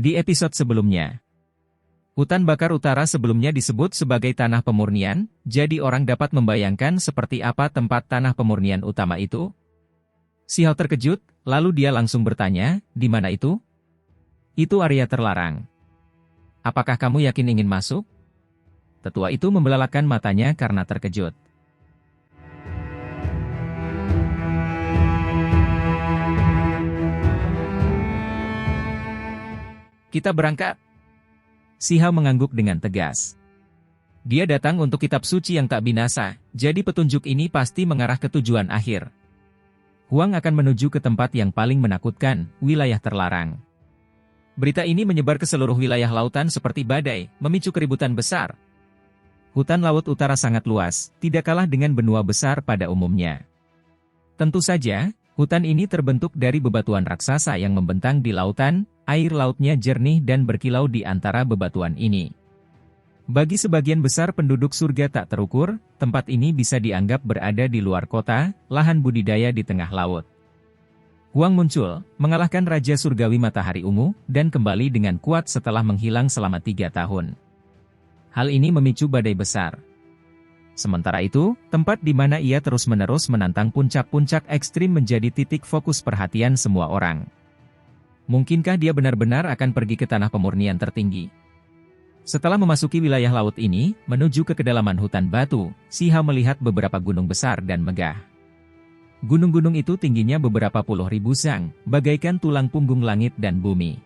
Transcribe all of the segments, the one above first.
Di episode sebelumnya, hutan bakar utara sebelumnya disebut sebagai tanah pemurnian, jadi orang dapat membayangkan seperti apa tempat tanah pemurnian utama itu. Xiao terkejut, lalu dia langsung bertanya, di mana itu? Itu area terlarang. Apakah kamu yakin ingin masuk? Tetua itu membelalakan matanya karena terkejut. Kita berangkat. Xiao mengangguk dengan tegas. Dia datang untuk kitab suci yang tak binasa, jadi petunjuk ini pasti mengarah ke tujuan akhir. Huang akan menuju ke tempat yang paling menakutkan, wilayah terlarang. Berita ini menyebar ke seluruh wilayah lautan seperti badai, memicu keributan besar. Hutan laut utara sangat luas, tidak kalah dengan benua besar pada umumnya. Tentu saja, hutan ini terbentuk dari bebatuan raksasa yang membentang di lautan, air lautnya jernih dan berkilau di antara bebatuan ini. Bagi sebagian besar penduduk surga tak terukur, tempat ini bisa dianggap berada di luar kota, lahan budidaya di tengah laut. Huang muncul, mengalahkan Raja Surgawi Matahari Ungu, dan kembali dengan kuat setelah menghilang selama 3 tahun. Hal ini memicu badai besar. Sementara itu, tempat di mana ia terus-menerus menantang puncak-puncak ekstrim menjadi titik fokus perhatian semua orang. Mungkinkah dia benar-benar akan pergi ke tanah pemurnian tertinggi? Setelah memasuki wilayah laut ini, menuju ke kedalaman hutan batu, Xiao melihat beberapa gunung besar dan megah. Gunung-gunung itu tingginya beberapa puluh ribu sang, bagaikan tulang punggung langit dan bumi.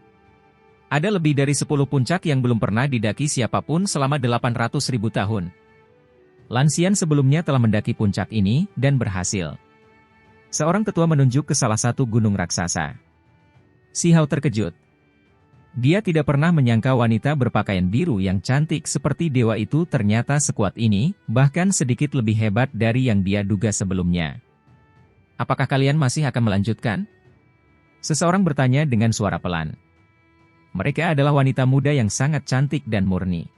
Ada lebih dari 10 puncak yang belum pernah didaki siapapun selama 800.000 tahun. Lansian sebelumnya telah mendaki puncak ini, dan berhasil. Seorang tetua menunjuk ke salah satu gunung raksasa. Xiao terkejut. Dia tidak pernah menyangka wanita berpakaian biru yang cantik seperti dewa itu ternyata sekuat ini, bahkan sedikit lebih hebat dari yang dia duga sebelumnya. Apakah kalian masih akan melanjutkan? Seseorang bertanya dengan suara pelan. Mereka adalah wanita muda yang sangat cantik dan murni.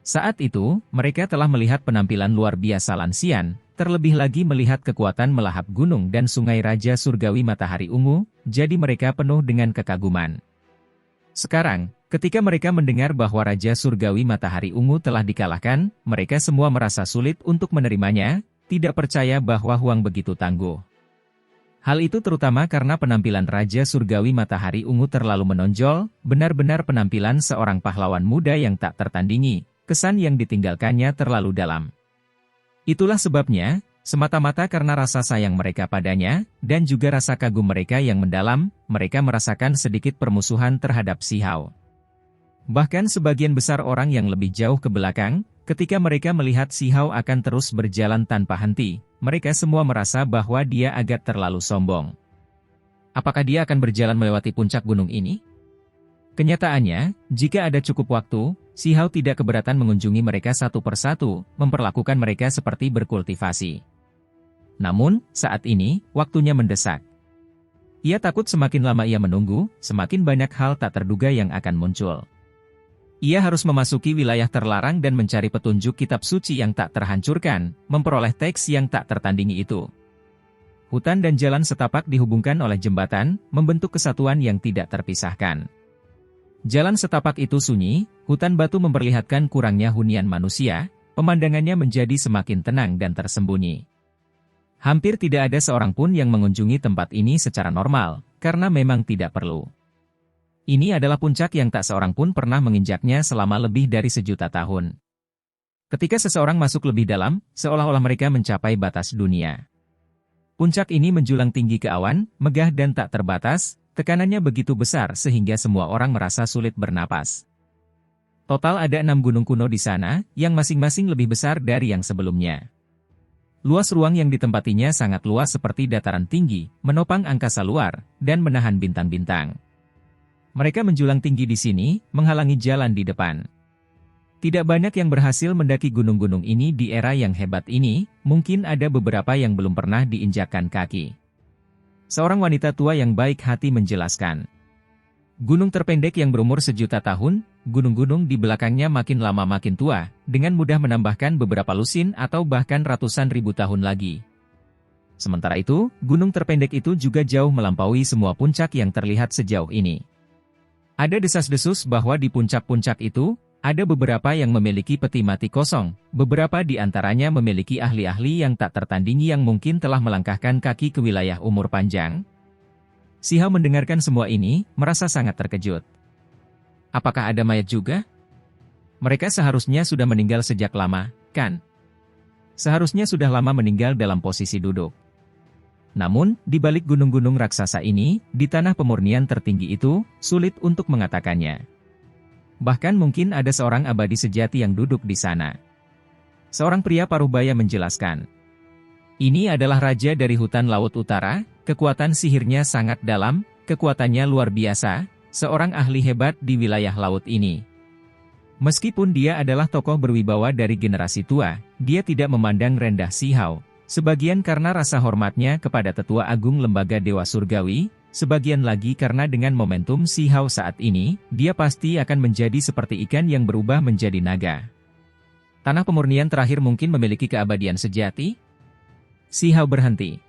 Saat itu, mereka telah melihat penampilan luar biasa Lansian, terlebih lagi melihat kekuatan melahap gunung dan sungai Raja Surgawi Matahari Ungu, jadi mereka penuh dengan kekaguman. Sekarang, ketika mereka mendengar bahwa Raja Surgawi Matahari Ungu telah dikalahkan, mereka semua merasa sulit untuk menerimanya, tidak percaya bahwa Huang begitu tangguh. Hal itu terutama karena penampilan Raja Surgawi Matahari Ungu terlalu menonjol, benar-benar penampilan seorang pahlawan muda yang tak tertandingi, kesan yang ditinggalkannya terlalu dalam. Itulah sebabnya, semata-mata karena rasa sayang mereka padanya, dan juga rasa kagum mereka yang mendalam, mereka merasakan sedikit permusuhan terhadap Xiao. Bahkan sebagian besar orang yang lebih jauh ke belakang, ketika mereka melihat Xiao akan terus berjalan tanpa henti, mereka semua merasa bahwa dia agak terlalu sombong. Apakah dia akan berjalan melewati puncak gunung ini? Kenyataannya, jika ada cukup waktu, Xiao tidak keberatan mengunjungi mereka satu persatu, memperlakukan mereka seperti berkultivasi. Namun, saat ini, waktunya mendesak. Ia takut semakin lama ia menunggu, semakin banyak hal tak terduga yang akan muncul. Ia harus memasuki wilayah terlarang dan mencari petunjuk kitab suci yang tak terhancurkan, memperoleh teks yang tak tertandingi itu. Hutan dan jalan setapak dihubungkan oleh jembatan, membentuk kesatuan yang tidak terpisahkan. Jalan setapak itu sunyi, hutan batu memperlihatkan kurangnya hunian manusia, pemandangannya menjadi semakin tenang dan tersembunyi. Hampir tidak ada seorang pun yang mengunjungi tempat ini secara normal, karena memang tidak perlu. Ini adalah puncak yang tak seorang pun pernah menginjaknya selama lebih dari 1.000.000 tahun. Ketika seseorang masuk lebih dalam, seolah-olah mereka mencapai batas dunia. Puncak ini menjulang tinggi ke awan, megah dan tak terbatas, tekanannya begitu besar sehingga semua orang merasa sulit bernapas. Total ada 6 gunung kuno di sana, yang masing-masing lebih besar dari yang sebelumnya. Luas ruang yang ditempatinya sangat luas seperti dataran tinggi, menopang angkasa luar, dan menahan bintang-bintang. Mereka menjulang tinggi di sini, menghalangi jalan di depan. Tidak banyak yang berhasil mendaki gunung-gunung ini di era yang hebat ini, mungkin ada beberapa yang belum pernah diinjakkan kaki. Seorang wanita tua yang baik hati menjelaskan. Gunung terpendek yang berumur 1.000.000 tahun, gunung-gunung di belakangnya makin lama makin tua, dengan mudah menambahkan beberapa lusin atau bahkan ratusan ribu tahun lagi. Sementara itu, gunung terpendek itu juga jauh melampaui semua puncak yang terlihat sejauh ini. Ada desas-desus bahwa di puncak-puncak itu, ada beberapa yang memiliki peti mati kosong, beberapa di antaranya memiliki ahli-ahli yang tak tertandingi yang mungkin telah melangkahkan kaki ke wilayah umur panjang. Si Hao mendengarkan semua ini, merasa sangat terkejut. Apakah ada mayat juga? Mereka seharusnya sudah meninggal sejak lama, kan? Seharusnya sudah lama meninggal dalam posisi duduk. Namun, di balik gunung-gunung raksasa ini, di tanah pemurnian tertinggi itu, sulit untuk mengatakannya. Bahkan mungkin ada seorang abadi sejati yang duduk di sana. Seorang pria paruh-baya menjelaskan. Ini adalah raja dari hutan Laut Utara, kekuatan sihirnya sangat dalam, kekuatannya luar biasa, seorang ahli hebat di wilayah laut ini. Meskipun dia adalah tokoh berwibawa dari generasi tua, dia tidak memandang rendah Si Hao, sebagian karena rasa hormatnya kepada tetua agung lembaga Dewa Surgawi, sebagian lagi karena dengan momentum Si Hao saat ini, dia pasti akan menjadi seperti ikan yang berubah menjadi naga. Tanah pemurnian terakhir mungkin memiliki keabadian sejati? Si Hao berhenti.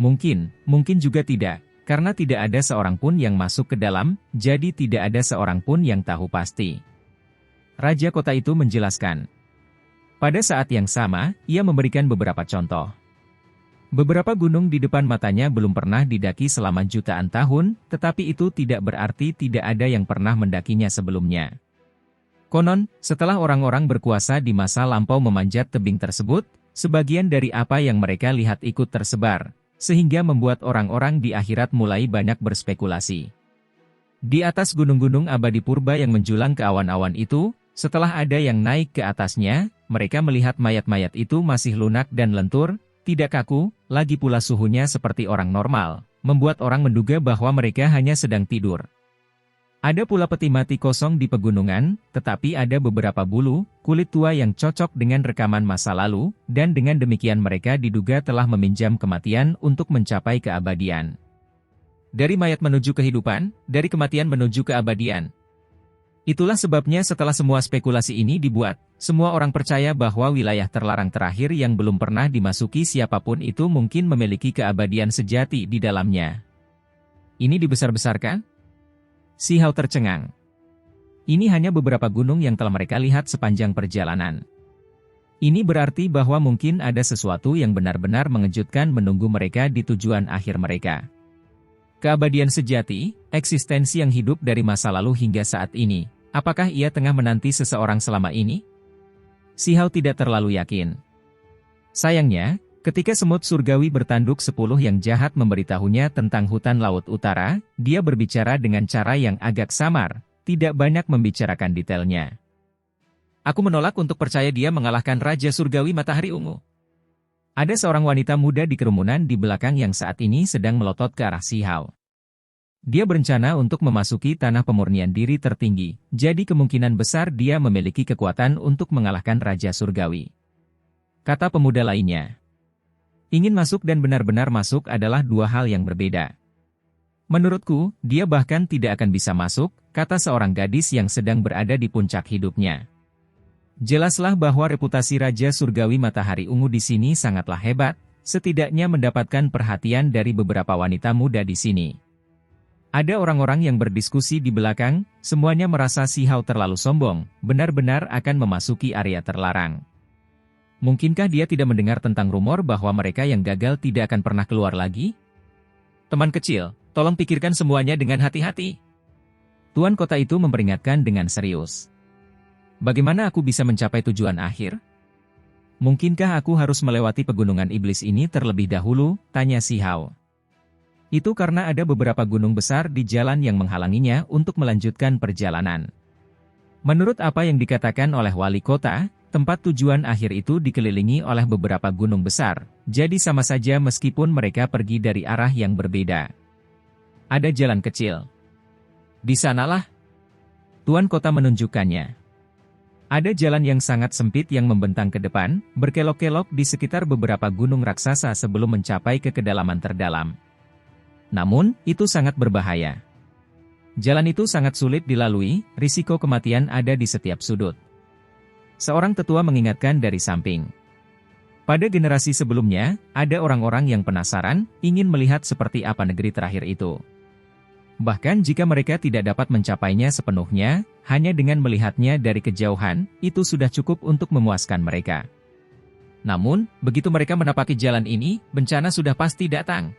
Mungkin juga tidak, karena tidak ada seorang pun yang masuk ke dalam, jadi tidak ada seorang pun yang tahu pasti. Raja kota itu menjelaskan. Pada saat yang sama, ia memberikan beberapa contoh. Beberapa gunung di depan matanya belum pernah didaki selama jutaan tahun, tetapi itu tidak berarti tidak ada yang pernah mendakinya sebelumnya. Konon, setelah orang-orang berkuasa di masa lampau memanjat tebing tersebut, sebagian dari apa yang mereka lihat ikut tersebar, sehingga membuat orang-orang di akhirat mulai banyak berspekulasi. Di atas gunung-gunung abadi purba yang menjulang ke awan-awan itu, setelah ada yang naik ke atasnya, mereka melihat mayat-mayat itu masih lunak dan lentur, tidak kaku, lagi pula suhunya seperti orang normal, membuat orang menduga bahwa mereka hanya sedang tidur. Ada pula peti mati kosong di pegunungan, tetapi ada beberapa bulu, kulit tua yang cocok dengan rekaman masa lalu, dan dengan demikian mereka diduga telah meminjam kematian untuk mencapai keabadian. Dari mayat menuju kehidupan, dari kematian menuju keabadian. Itulah sebabnya setelah semua spekulasi ini dibuat, semua orang percaya bahwa wilayah terlarang terakhir yang belum pernah dimasuki siapapun itu mungkin memiliki keabadian sejati di dalamnya. Ini dibesar-besarkan? Si Hao tercengang. Ini hanya beberapa gunung yang telah mereka lihat sepanjang perjalanan. Ini berarti bahwa mungkin ada sesuatu yang benar-benar mengejutkan menunggu mereka di tujuan akhir mereka. Keabadian sejati, eksistensi yang hidup dari masa lalu hingga saat ini. Apakah ia tengah menanti seseorang selama ini? Si Hao tidak terlalu yakin. Sayangnya, ketika semut surgawi bertanduk 10 yang jahat memberitahunya tentang hutan Laut Utara, dia berbicara dengan cara yang agak samar, tidak banyak membicarakan detailnya. Aku menolak untuk percaya dia mengalahkan Raja Surgawi Matahari Ungu. Ada seorang wanita muda di kerumunan di belakang yang saat ini sedang melotot ke arah Si Hao. Dia berencana untuk memasuki tanah pemurnian diri tertinggi, jadi kemungkinan besar dia memiliki kekuatan untuk mengalahkan Raja Surgawi. Kata pemuda lainnya. Ingin masuk dan benar-benar masuk adalah dua hal yang berbeda. Menurutku, dia bahkan tidak akan bisa masuk, kata seorang gadis yang sedang berada di puncak hidupnya. Jelaslah bahwa reputasi Raja Surgawi Matahari Ungu di sini sangatlah hebat, setidaknya mendapatkan perhatian dari beberapa wanita muda di sini. Ada orang-orang yang berdiskusi di belakang, semuanya merasa Si Hao terlalu sombong, benar-benar akan memasuki area terlarang. Mungkinkah dia tidak mendengar tentang rumor bahwa mereka yang gagal tidak akan pernah keluar lagi? Teman kecil, tolong pikirkan semuanya dengan hati-hati. Tuan kota itu memperingatkan dengan serius. Bagaimana aku bisa mencapai tujuan akhir? Mungkinkah aku harus melewati pegunungan iblis ini terlebih dahulu? Tanya Si Hao. Itu karena ada beberapa gunung besar di jalan yang menghalanginya untuk melanjutkan perjalanan. Menurut apa yang dikatakan oleh wali kota, tempat tujuan akhir itu dikelilingi oleh beberapa gunung besar, jadi sama saja meskipun mereka pergi dari arah yang berbeda. Ada jalan kecil. Di sanalah. Tuan kota menunjukkannya. Ada jalan yang sangat sempit yang membentang ke depan, berkelok-kelok di sekitar beberapa gunung raksasa sebelum mencapai ke kedalaman terdalam. Namun, itu sangat berbahaya. Jalan itu sangat sulit dilalui, risiko kematian ada di setiap sudut. Seorang tetua mengingatkan dari samping. Pada generasi sebelumnya, ada orang-orang yang penasaran, ingin melihat seperti apa negeri terakhir itu. Bahkan jika mereka tidak dapat mencapainya sepenuhnya, hanya dengan melihatnya dari kejauhan, itu sudah cukup untuk memuaskan mereka. Namun, begitu mereka menapaki jalan ini, bencana sudah pasti datang.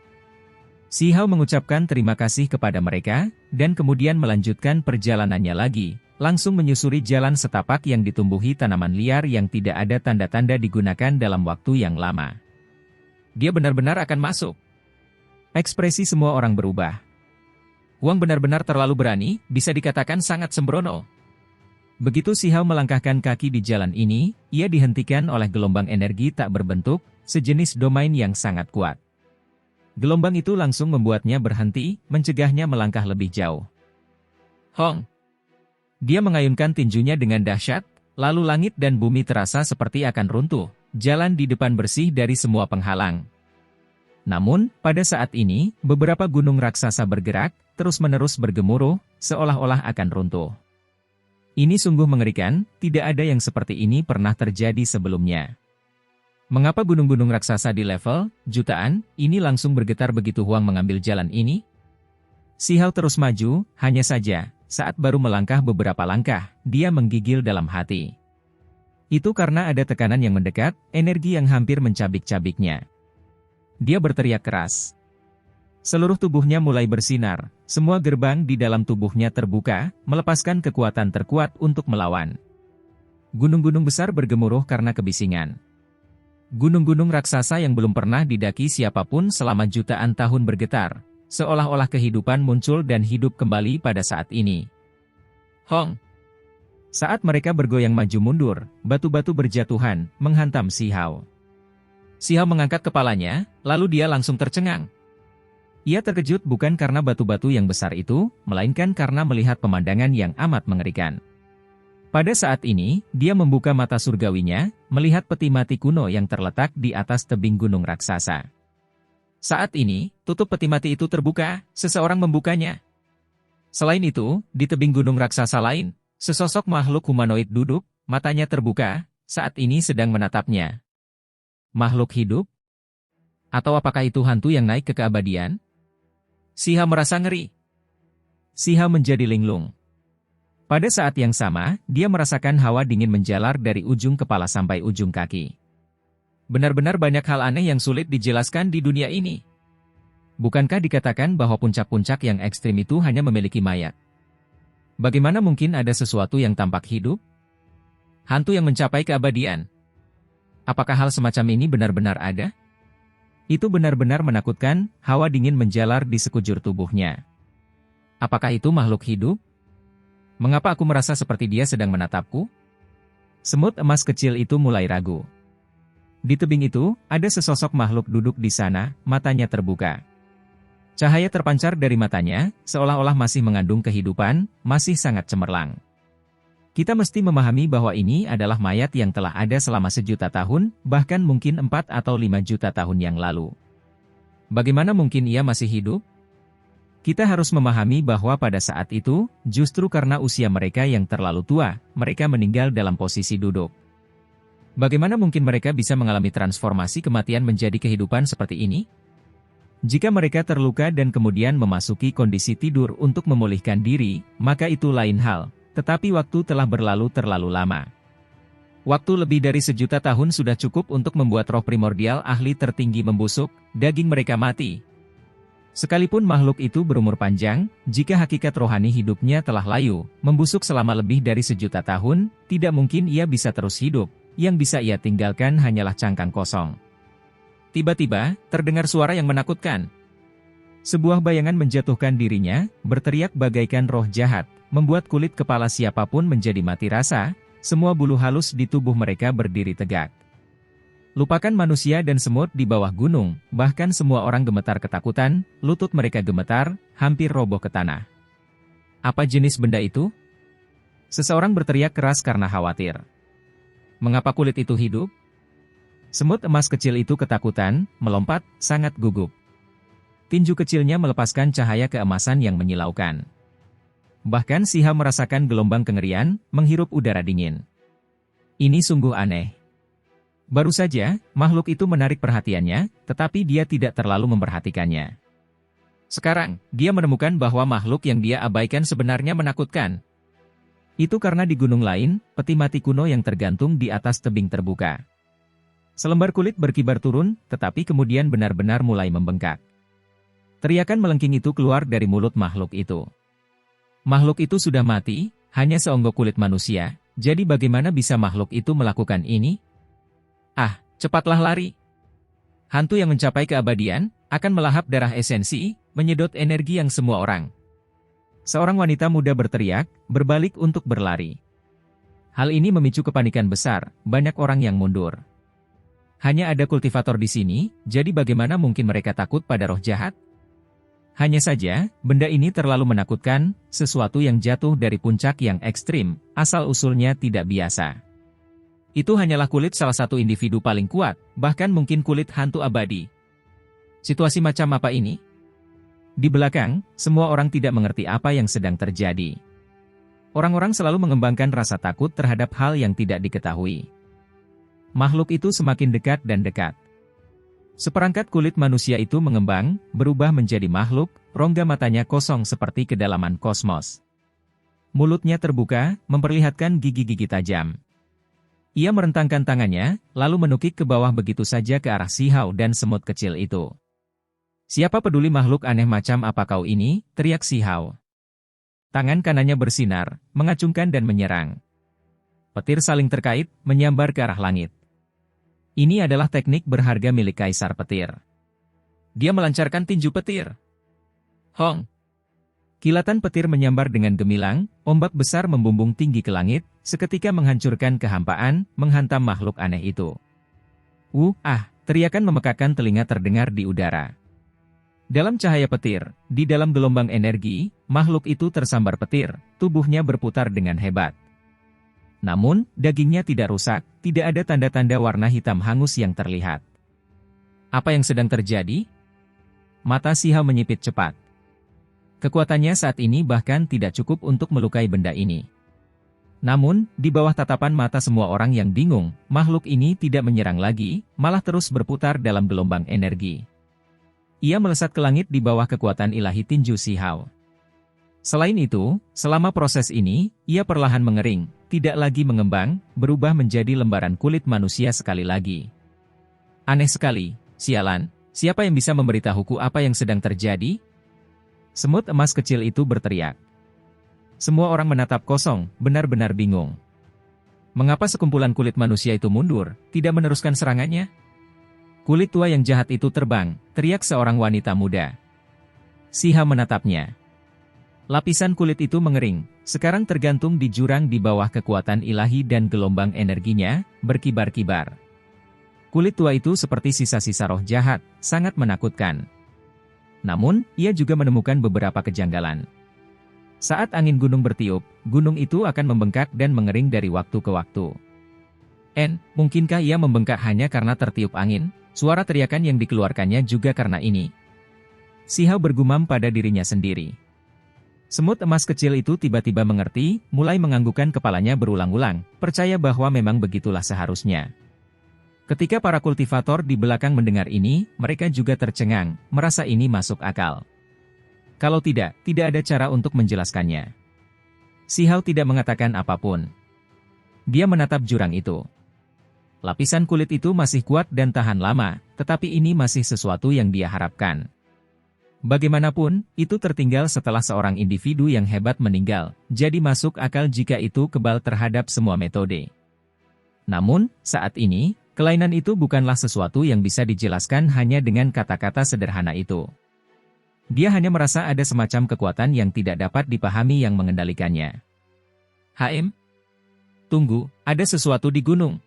Si Hao mengucapkan terima kasih kepada mereka, dan kemudian melanjutkan perjalanannya lagi, langsung menyusuri jalan setapak yang ditumbuhi tanaman liar yang tidak ada tanda-tanda digunakan dalam waktu yang lama. Dia benar-benar akan masuk. Ekspresi semua orang berubah. Huang benar-benar terlalu berani, bisa dikatakan sangat sembrono. Begitu Si Hao melangkahkan kaki di jalan ini, ia dihentikan oleh gelombang energi tak berbentuk, sejenis domain yang sangat kuat. Gelombang itu langsung membuatnya berhenti, mencegahnya melangkah lebih jauh. Hong! Dia mengayunkan tinjunya dengan dahsyat, lalu langit dan bumi terasa seperti akan runtuh, jalan di depan bersih dari semua penghalang. Namun, pada saat ini, beberapa gunung raksasa bergerak, terus-menerus bergemuruh, seolah-olah akan runtuh. Ini sungguh mengerikan, tidak ada yang seperti ini pernah terjadi sebelumnya. Mengapa gunung-gunung raksasa di level jutaan ini langsung bergetar begitu Huang mengambil jalan ini? Si Hao terus maju, hanya saja, saat baru melangkah beberapa langkah, dia menggigil dalam hati. Itu karena ada tekanan yang mendekat, energi yang hampir mencabik-cabiknya. Dia berteriak keras. Seluruh tubuhnya mulai bersinar, semua gerbang di dalam tubuhnya terbuka, melepaskan kekuatan terkuat untuk melawan. Gunung-gunung besar bergemuruh karena kebisingan. Gunung-gunung raksasa yang belum pernah didaki siapapun selama jutaan tahun bergetar, seolah-olah kehidupan muncul dan hidup kembali pada saat ini. Hong! Saat mereka bergoyang maju mundur, batu-batu berjatuhan, menghantam Si Hao. Si Hao mengangkat kepalanya, lalu dia langsung tercengang. Ia terkejut bukan karena batu-batu yang besar itu, melainkan karena melihat pemandangan yang amat mengerikan. Pada saat ini, dia membuka mata surgawinya, melihat peti mati kuno yang terletak di atas tebing gunung raksasa. Saat ini, tutup peti mati itu terbuka, seseorang membukanya. Selain itu, di tebing gunung raksasa lain, sesosok makhluk humanoid duduk, matanya terbuka, saat ini sedang menatapnya. Makhluk hidup? Atau apakah itu hantu yang naik ke keabadian? Si Hao merasa ngeri. Si Hao menjadi linglung. Pada saat yang sama, dia merasakan hawa dingin menjalar dari ujung kepala sampai ujung kaki. Benar-benar banyak hal aneh yang sulit dijelaskan di dunia ini. Bukankah dikatakan bahwa puncak-puncak yang ekstrim itu hanya memiliki mayat? Bagaimana mungkin ada sesuatu yang tampak hidup? Hantu yang mencapai keabadian. Apakah hal semacam ini benar-benar ada? Itu benar-benar menakutkan, hawa dingin menjalar di sekujur tubuhnya. Apakah itu makhluk hidup? Mengapa aku merasa seperti dia sedang menatapku? Semut emas kecil itu mulai ragu. Di tebing itu, ada sesosok makhluk duduk di sana, matanya terbuka. Cahaya terpancar dari matanya, seolah-olah masih mengandung kehidupan, masih sangat cemerlang. Kita mesti memahami bahwa ini adalah mayat yang telah ada selama 1.000.000 tahun, bahkan mungkin 4 atau 5 juta tahun yang lalu. Bagaimana mungkin ia masih hidup? Kita harus memahami bahwa pada saat itu, justru karena usia mereka yang terlalu tua, mereka meninggal dalam posisi duduk. Bagaimana mungkin mereka bisa mengalami transformasi kematian menjadi kehidupan seperti ini? Jika mereka terluka dan kemudian memasuki kondisi tidur untuk memulihkan diri, maka itu lain hal. Tetapi waktu telah berlalu terlalu lama. Waktu lebih dari 1.000.000 tahun sudah cukup untuk membuat roh primordial ahli tertinggi membusuk, daging mereka mati. Sekalipun makhluk itu berumur panjang, jika hakikat rohani hidupnya telah layu, membusuk selama lebih dari 1.000.000 tahun, tidak mungkin ia bisa terus hidup, yang bisa ia tinggalkan hanyalah cangkang kosong. Tiba-tiba, terdengar suara yang menakutkan. Sebuah bayangan menjatuhkan dirinya, berteriak bagaikan roh jahat, membuat kulit kepala siapapun menjadi mati rasa, semua bulu halus di tubuh mereka berdiri tegak. Lupakan manusia dan semut di bawah gunung, bahkan semua orang gemetar ketakutan, lutut mereka gemetar, hampir roboh ke tanah. Apa jenis benda itu? Seseorang berteriak keras karena khawatir. Mengapa kulit itu hidup? Semut emas kecil itu ketakutan, melompat, sangat gugup. Tinju kecilnya melepaskan cahaya keemasan yang menyilaukan. Bahkan Si Hao merasakan gelombang kengerian, menghirup udara dingin. Ini sungguh aneh. Baru saja, makhluk itu menarik perhatiannya, tetapi dia tidak terlalu memperhatikannya. Sekarang, dia menemukan bahwa makhluk yang dia abaikan sebenarnya menakutkan. Itu karena di gunung lain, peti mati kuno yang tergantung di atas tebing terbuka. Selembar kulit berkibar turun, tetapi kemudian benar-benar mulai membengkak. Teriakan melengking itu keluar dari mulut makhluk itu. Makhluk itu sudah mati, hanya seonggok kulit manusia, jadi bagaimana bisa makhluk itu melakukan ini? Ah, cepatlah lari! Hantu yang mencapai keabadian, akan melahap darah esensi, menyedot energi yang semua orang. Seorang wanita muda berteriak, berbalik untuk berlari. Hal ini memicu kepanikan besar, banyak orang yang mundur. Hanya ada kultivator di sini, jadi bagaimana mungkin mereka takut pada roh jahat? Hanya saja, benda ini terlalu menakutkan, sesuatu yang jatuh dari puncak yang ekstrim, asal-usulnya tidak biasa. Itu hanyalah kulit salah satu individu paling kuat, bahkan mungkin kulit hantu abadi. Situasi macam apa ini? Di belakang, semua orang tidak mengerti apa yang sedang terjadi. Orang-orang selalu mengembangkan rasa takut terhadap hal yang tidak diketahui. Makhluk itu semakin dekat dan dekat. Seperangkat kulit manusia itu mengembang, berubah menjadi makhluk, rongga matanya kosong seperti kedalaman kosmos. Mulutnya terbuka, memperlihatkan gigi-gigi tajam. Ia merentangkan tangannya, lalu menukik ke bawah begitu saja ke arah Sihao dan semut kecil itu. "Siapa peduli makhluk aneh macam apa kau ini?" teriak Sihao. Tangan kanannya bersinar, mengacungkan dan menyerang. Petir saling terkait, menyambar ke arah langit. Ini adalah teknik berharga milik Kaisar Petir. Dia melancarkan tinju petir. Hong! Kilatan petir menyambar dengan gemilang, ombak besar membumbung tinggi ke langit, seketika menghancurkan kehampaan, menghantam makhluk aneh itu. Teriakan memekakkan telinga terdengar di udara. Dalam cahaya petir, di dalam gelombang energi, makhluk itu tersambar petir, tubuhnya berputar dengan hebat. Namun, dagingnya tidak rusak, tidak ada tanda-tanda warna hitam hangus yang terlihat. Apa yang sedang terjadi? Mata Sihao menyipit cepat. Kekuatannya saat ini bahkan tidak cukup untuk melukai benda ini. Namun, di bawah tatapan mata semua orang yang bingung, makhluk ini tidak menyerang lagi, malah terus berputar dalam gelombang energi. Ia melesat ke langit di bawah kekuatan ilahi tinju Sihao. Selain itu, selama proses ini, ia perlahan mengering, tidak lagi mengembang, berubah menjadi lembaran kulit manusia sekali lagi. Aneh sekali, sialan, siapa yang bisa memberitahuku apa yang sedang terjadi? Semut emas kecil itu berteriak. Semua orang menatap kosong, benar-benar bingung. Mengapa sekumpulan kulit manusia itu mundur, tidak meneruskan serangannya? Kulit tua yang jahat itu terbang, teriak seorang wanita muda. Sihao menatapnya. Lapisan kulit itu mengering, sekarang tergantung di jurang di bawah kekuatan ilahi dan gelombang energinya, berkibar-kibar. Kulit tua itu seperti sisa-sisa roh jahat, sangat menakutkan. Namun, ia juga menemukan beberapa kejanggalan. Saat angin gunung bertiup, gunung itu akan membengkak dan mengering dari waktu ke waktu. Mungkinkah ia membengkak hanya karena tertiup angin? Suara teriakan yang dikeluarkannya juga karena ini. Sihao bergumam pada dirinya sendiri. Semut emas kecil itu tiba-tiba mengerti, mulai menganggukkan kepalanya berulang-ulang, percaya bahwa memang begitulah seharusnya. Ketika para kultivator di belakang mendengar ini, mereka juga tercengang, merasa ini masuk akal. Kalau tidak ada cara untuk menjelaskannya. Sihao tidak mengatakan apapun. Dia menatap jurang itu. Lapisan kulit itu masih kuat dan tahan lama, tetapi ini masih sesuatu yang dia harapkan. Bagaimanapun, itu tertinggal setelah seorang individu yang hebat meninggal, jadi masuk akal jika itu kebal terhadap semua metode. Namun, saat ini, kelainan itu bukanlah sesuatu yang bisa dijelaskan hanya dengan kata-kata sederhana itu. Dia hanya merasa ada semacam kekuatan yang tidak dapat dipahami yang mengendalikannya. Tunggu, ada sesuatu di gunung.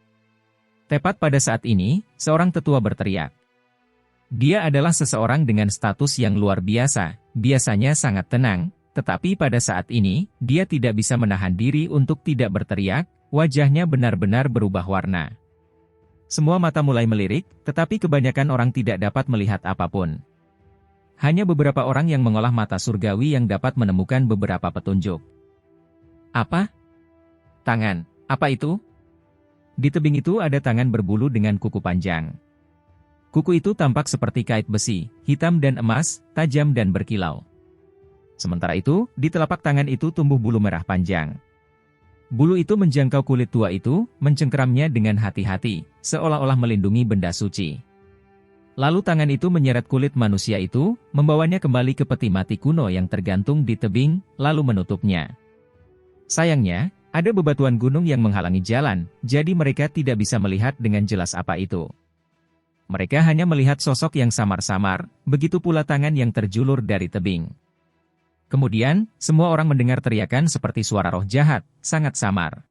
Tepat pada saat ini, seorang tetua berteriak. Dia adalah seseorang dengan status yang luar biasa, biasanya sangat tenang, tetapi pada saat ini, dia tidak bisa menahan diri untuk tidak berteriak, wajahnya benar-benar berubah warna. Semua mata mulai melirik, tetapi kebanyakan orang tidak dapat melihat apapun. Hanya beberapa orang yang mengolah mata surgawi yang dapat menemukan beberapa petunjuk. Apa? Tangan, apa itu? Di tebing itu ada tangan berbulu dengan kuku panjang. Kuku itu tampak seperti kait besi, hitam dan emas, tajam dan berkilau. Sementara itu, di telapak tangan itu tumbuh bulu merah panjang. Bulu itu menjangkau kulit tua itu, mencengkeramnya dengan hati-hati, seolah-olah melindungi benda suci. Lalu tangan itu menyeret kulit manusia itu, membawanya kembali ke peti mati kuno yang tergantung di tebing, lalu menutupnya. Sayangnya, ada bebatuan gunung yang menghalangi jalan, jadi mereka tidak bisa melihat dengan jelas apa itu. Mereka hanya melihat sosok yang samar-samar, begitu pula tangan yang terjulur dari tebing. Kemudian, semua orang mendengar teriakan seperti suara roh jahat, sangat samar.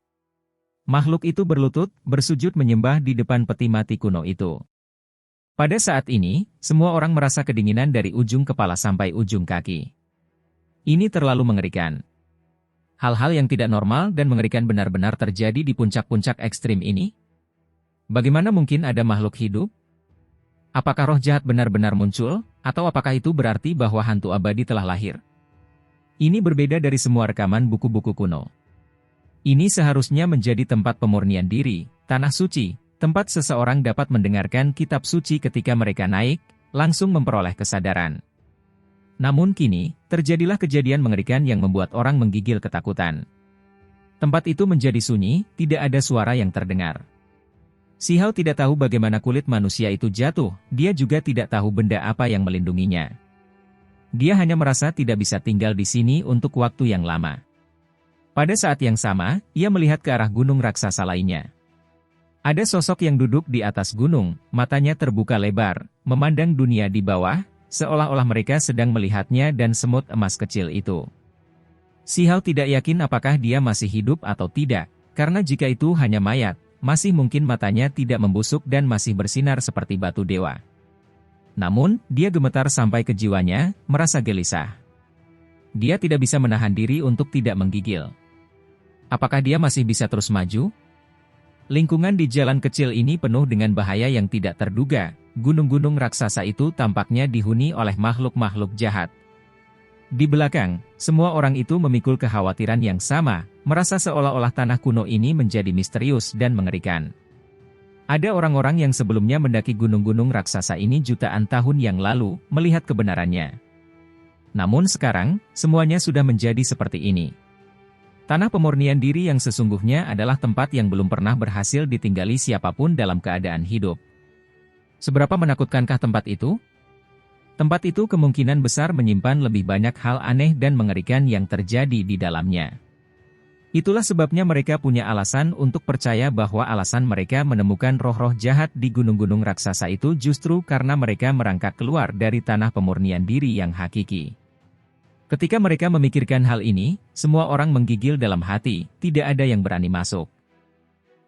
Makhluk itu berlutut, bersujud menyembah di depan peti mati kuno itu. Pada saat ini, semua orang merasa kedinginan dari ujung kepala sampai ujung kaki. Ini terlalu mengerikan. Hal-hal yang tidak normal dan mengerikan benar-benar terjadi di puncak-puncak ekstrim ini. Bagaimana mungkin ada makhluk hidup? Apakah roh jahat benar-benar muncul, atau apakah itu berarti bahwa hantu abadi telah lahir? Ini berbeda dari semua rekaman buku-buku kuno. Ini seharusnya menjadi tempat pemurnian diri, tanah suci, tempat seseorang dapat mendengarkan kitab suci ketika mereka naik, langsung memperoleh kesadaran. Namun kini, terjadilah kejadian mengerikan yang membuat orang menggigil ketakutan. Tempat itu menjadi sunyi, tidak ada suara yang terdengar. Si Hao tidak tahu bagaimana kulit manusia itu jatuh, dia juga tidak tahu benda apa yang melindunginya. Dia hanya merasa tidak bisa tinggal di sini untuk waktu yang lama. Pada saat yang sama, ia melihat ke arah gunung raksasa lainnya. Ada sosok yang duduk di atas gunung, matanya terbuka lebar, memandang dunia di bawah, seolah-olah mereka sedang melihatnya dan semut emas kecil itu. Si Hao tidak yakin apakah dia masih hidup atau tidak, karena jika itu hanya mayat, masih mungkin matanya tidak membusuk dan masih bersinar seperti batu dewa. Namun, dia gemetar sampai ke jiwanya, merasa gelisah. Dia tidak bisa menahan diri untuk tidak menggigil. Apakah dia masih bisa terus maju? Lingkungan di jalan kecil ini penuh dengan bahaya yang tidak terduga. Gunung-gunung raksasa itu tampaknya dihuni oleh makhluk-makhluk jahat. Di belakang, semua orang itu memikul kekhawatiran yang sama, merasa seolah-olah tanah kuno ini menjadi misterius dan mengerikan. Ada orang-orang yang sebelumnya mendaki gunung-gunung raksasa ini jutaan tahun yang lalu, melihat kebenarannya. Namun sekarang, semuanya sudah menjadi seperti ini. Tanah pemurnian diri yang sesungguhnya adalah tempat yang belum pernah berhasil ditinggali siapapun dalam keadaan hidup. Seberapa menakutkankah tempat itu? Tempat itu kemungkinan besar menyimpan lebih banyak hal aneh dan mengerikan yang terjadi di dalamnya. Itulah sebabnya mereka punya alasan untuk percaya bahwa alasan mereka menemukan roh-roh jahat di gunung-gunung raksasa itu justru karena mereka merangkak keluar dari tanah pemurnian diri yang hakiki. Ketika mereka memikirkan hal ini, semua orang menggigil dalam hati, tidak ada yang berani masuk.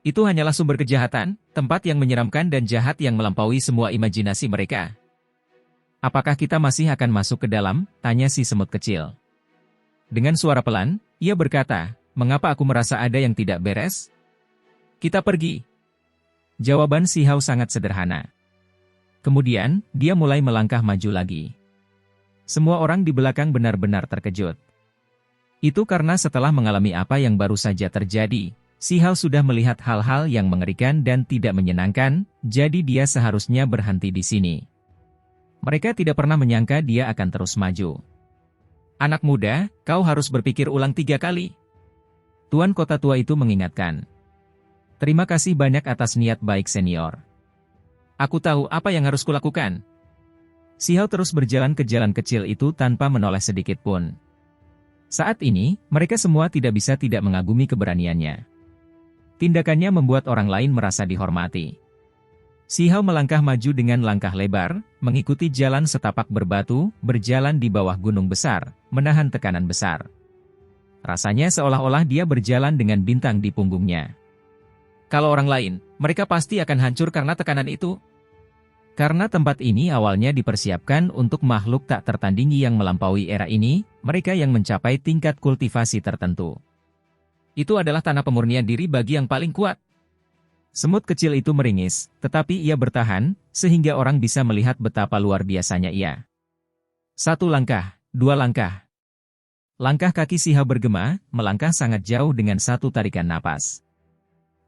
Itu hanyalah sumber kejahatan, tempat yang menyeramkan dan jahat yang melampaui semua imajinasi mereka. Apakah kita masih akan masuk ke dalam? Tanya si semut kecil. Dengan suara pelan, ia berkata, mengapa aku merasa ada yang tidak beres? Kita pergi. Jawaban si Hao sangat sederhana. Kemudian, dia mulai melangkah maju lagi. Semua orang di belakang benar-benar terkejut. Itu karena setelah mengalami apa yang baru saja terjadi, si Hao sudah melihat hal-hal yang mengerikan dan tidak menyenangkan, jadi dia seharusnya berhenti di sini. Mereka tidak pernah menyangka dia akan terus maju. Anak muda, kau harus berpikir ulang 3 kali. Tuan kota tua itu mengingatkan. Terima kasih banyak atas niat baik senior. Aku tahu apa yang harus kulakukan. Si Hao terus berjalan ke jalan kecil itu tanpa menoleh sedikit pun. Saat ini, mereka semua tidak bisa tidak mengagumi keberaniannya. Tindakannya membuat orang lain merasa dihormati. Si Hao melangkah maju dengan langkah lebar, mengikuti jalan setapak berbatu, berjalan di bawah gunung besar, menahan tekanan besar. Rasanya seolah-olah dia berjalan dengan bintang di punggungnya. Kalau orang lain, mereka pasti akan hancur karena tekanan itu. Karena tempat ini awalnya dipersiapkan untuk makhluk tak tertandingi yang melampaui era ini, mereka yang mencapai tingkat kultivasi tertentu. Itu adalah tanah pemurnian diri bagi yang paling kuat. Semut kecil itu meringis, tetapi ia bertahan, sehingga orang bisa melihat betapa luar biasanya ia. 1 langkah, 2 langkah. Langkah kaki si Hao bergema, melangkah sangat jauh dengan 1 tarikan napas.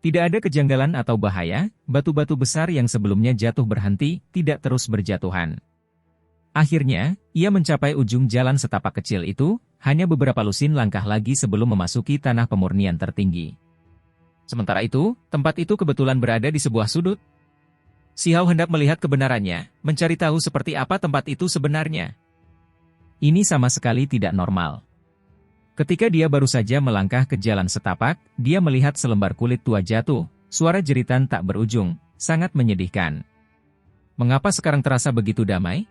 Tidak ada kejanggalan atau bahaya, batu-batu besar yang sebelumnya jatuh berhenti, tidak terus berjatuhan. Akhirnya, ia mencapai ujung jalan setapak kecil itu, hanya beberapa lusin langkah lagi sebelum memasuki tanah pemurnian tertinggi. Sementara itu, tempat itu kebetulan berada di sebuah sudut. Si Hao hendak melihat kebenarannya, mencari tahu seperti apa tempat itu sebenarnya. Ini sama sekali tidak normal. Ketika dia baru saja melangkah ke jalan setapak, dia melihat selembar kulit tua jatuh, suara jeritan tak berujung, sangat menyedihkan. Mengapa sekarang terasa begitu damai?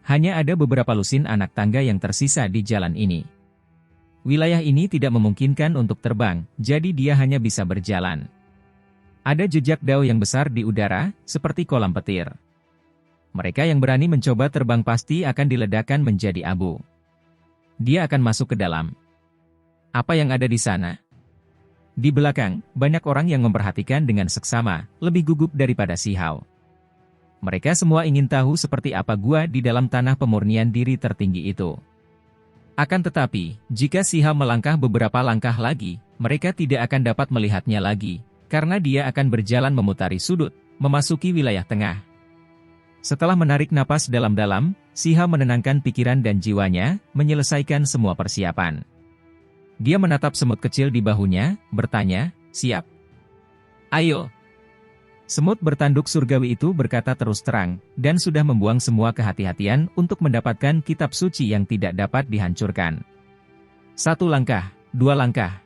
Hanya ada beberapa lusin anak tangga yang tersisa di jalan ini. Wilayah ini tidak memungkinkan untuk terbang, jadi dia hanya bisa berjalan. Ada jejak dao yang besar di udara, seperti kolam petir. Mereka yang berani mencoba terbang pasti akan diledakkan menjadi abu. Dia akan masuk ke dalam. Apa yang ada di sana? Di belakang, banyak orang yang memperhatikan dengan seksama, lebih gugup daripada si Hao. Mereka semua ingin tahu seperti apa gua di dalam tanah pemurnian diri tertinggi itu. Akan tetapi, jika si Hao melangkah beberapa langkah lagi, mereka tidak akan dapat melihatnya lagi, karena dia akan berjalan memutari sudut, memasuki wilayah tengah. Setelah menarik napas dalam-dalam, si Hao menenangkan pikiran dan jiwanya, menyelesaikan semua persiapan. Dia menatap semut kecil di bahunya, bertanya, "Siap? Ayo." Semut bertanduk surgawi itu berkata terus terang, dan sudah membuang semua kehati-hatian untuk mendapatkan kitab suci yang tidak dapat dihancurkan. 1 langkah, 2 langkah.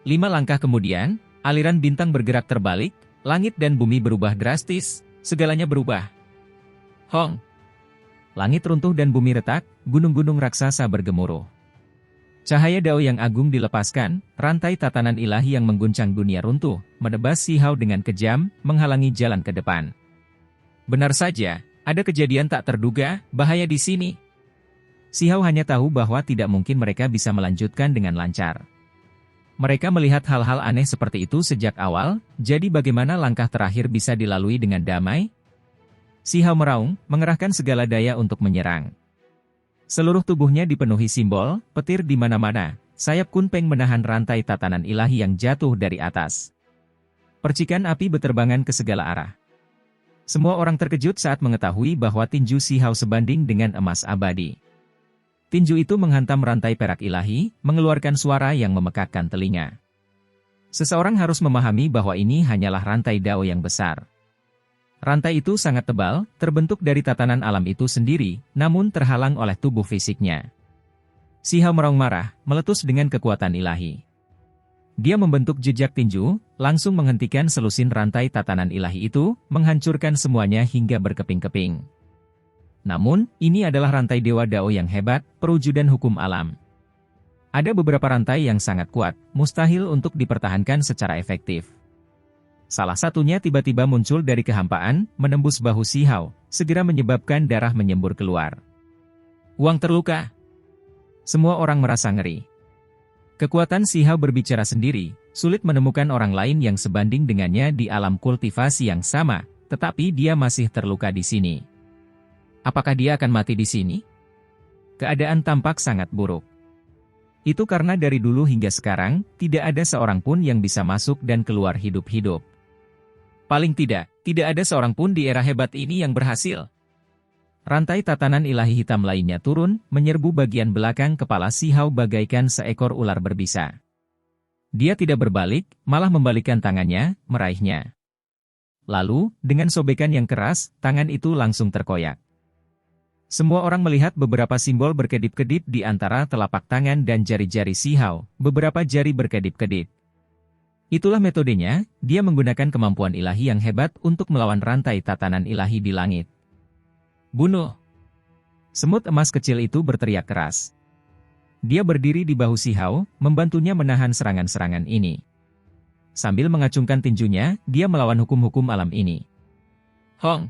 5 langkah kemudian, aliran bintang bergerak terbalik, langit dan bumi berubah drastis, segalanya berubah. Hong! Langit runtuh dan bumi retak, gunung-gunung raksasa bergemuruh. Cahaya dao yang agung dilepaskan, rantai tatanan ilahi yang mengguncang dunia runtuh, menebas si Hao dengan kejam, menghalangi jalan ke depan. Benar saja, ada kejadian tak terduga, bahaya di sini. Si Hao hanya tahu bahwa tidak mungkin mereka bisa melanjutkan dengan lancar. Mereka melihat hal-hal aneh seperti itu sejak awal, jadi bagaimana langkah terakhir bisa dilalui dengan damai? Si Hao meraung, mengerahkan segala daya untuk menyerang. Seluruh tubuhnya dipenuhi simbol, petir di mana-mana, sayap Kunpeng menahan rantai tatanan ilahi yang jatuh dari atas. Percikan api beterbangan ke segala arah. Semua orang terkejut saat mengetahui bahwa tinju si Hao sebanding dengan emas abadi. Tinju itu menghantam rantai perak ilahi, mengeluarkan suara yang memekakkan telinga. Seseorang harus memahami bahwa ini hanyalah rantai dao yang besar. Rantai itu sangat tebal, terbentuk dari tatanan alam itu sendiri, namun terhalang oleh tubuh fisiknya. Si Hao meraung marah, meletus dengan kekuatan ilahi. Dia membentuk jejak tinju, langsung menghentikan selusin rantai tatanan ilahi itu, menghancurkan semuanya hingga berkeping-keping. Namun, ini adalah rantai Dewa Dao yang hebat, perwujudan hukum alam. Ada beberapa rantai yang sangat kuat, mustahil untuk dipertahankan secara efektif. Salah satunya tiba-tiba muncul dari kehampaan, menembus bahu si Hao, segera menyebabkan darah menyembur keluar. Wang terluka. Semua orang merasa ngeri. Kekuatan si Hao berbicara sendiri, sulit menemukan orang lain yang sebanding dengannya di alam kultivasi yang sama, tetapi dia masih terluka di sini. Apakah dia akan mati di sini? Keadaan tampak sangat buruk. Itu karena dari dulu hingga sekarang, tidak ada seorang pun yang bisa masuk dan keluar hidup-hidup. Paling tidak ada seorang pun di era hebat ini yang berhasil. Rantai tatanan ilahi hitam lainnya turun, menyerbu bagian belakang kepala si Hao bagaikan seekor ular berbisa. Dia tidak berbalik, malah membalikkan tangannya, meraihnya. Lalu, dengan sobekan yang keras, tangan itu langsung terkoyak. Semua orang melihat beberapa simbol berkedip-kedip di antara telapak tangan dan jari-jari si Hao, beberapa jari berkedip-kedip. Itulah metodenya, dia menggunakan kemampuan ilahi yang hebat untuk melawan rantai tatanan ilahi di langit. Bunuh! Semut emas kecil itu berteriak keras. Dia berdiri di bahu si Hao, membantunya menahan serangan-serangan ini. Sambil mengacungkan tinjunya, dia melawan hukum-hukum alam ini. Hong!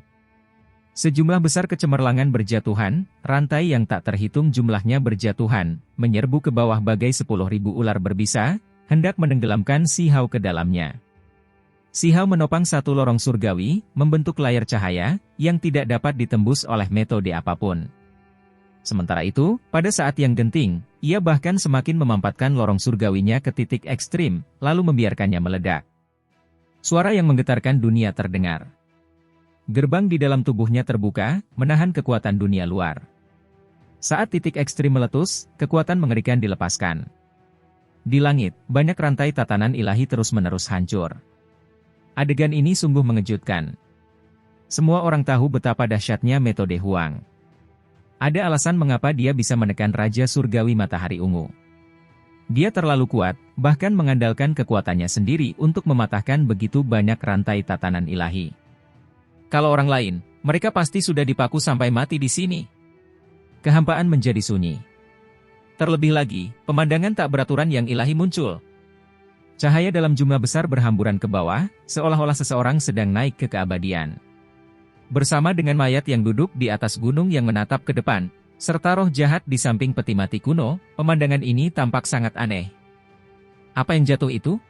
Sejumlah besar kecemerlangan berjatuhan, rantai yang tak terhitung jumlahnya berjatuhan, menyerbu ke bawah bagai 10.000 ular berbisa, hendak menenggelamkan si Hao ke dalamnya. Si Hao menopang satu lorong surgawi, membentuk layar cahaya, yang tidak dapat ditembus oleh metode apapun. Sementara itu, pada saat yang genting, ia bahkan semakin memampatkan lorong surgawinya ke titik ekstrim, lalu membiarkannya meledak. Suara yang menggetarkan dunia terdengar. Gerbang di dalam tubuhnya terbuka, menahan kekuatan dunia luar. Saat titik ekstrim meletus, kekuatan mengerikan dilepaskan. Di langit, banyak rantai tatanan ilahi terus-menerus hancur. Adegan ini sungguh mengejutkan. Semua orang tahu betapa dahsyatnya metode Huang. Ada alasan mengapa dia bisa menekan Raja Surgawi Matahari Ungu. Dia terlalu kuat, bahkan mengandalkan kekuatannya sendiri untuk mematahkan begitu banyak rantai tatanan ilahi. Kalau orang lain, mereka pasti sudah dipaku sampai mati di sini. Kehampaan menjadi sunyi. Terlebih lagi, pemandangan tak beraturan yang ilahi muncul. Cahaya dalam jumlah besar berhamburan ke bawah, seolah-olah seseorang sedang naik ke keabadian. Bersama dengan mayat yang duduk di atas gunung yang menatap ke depan, serta roh jahat di samping peti mati kuno, pemandangan ini tampak sangat aneh. Apa yang jatuh itu?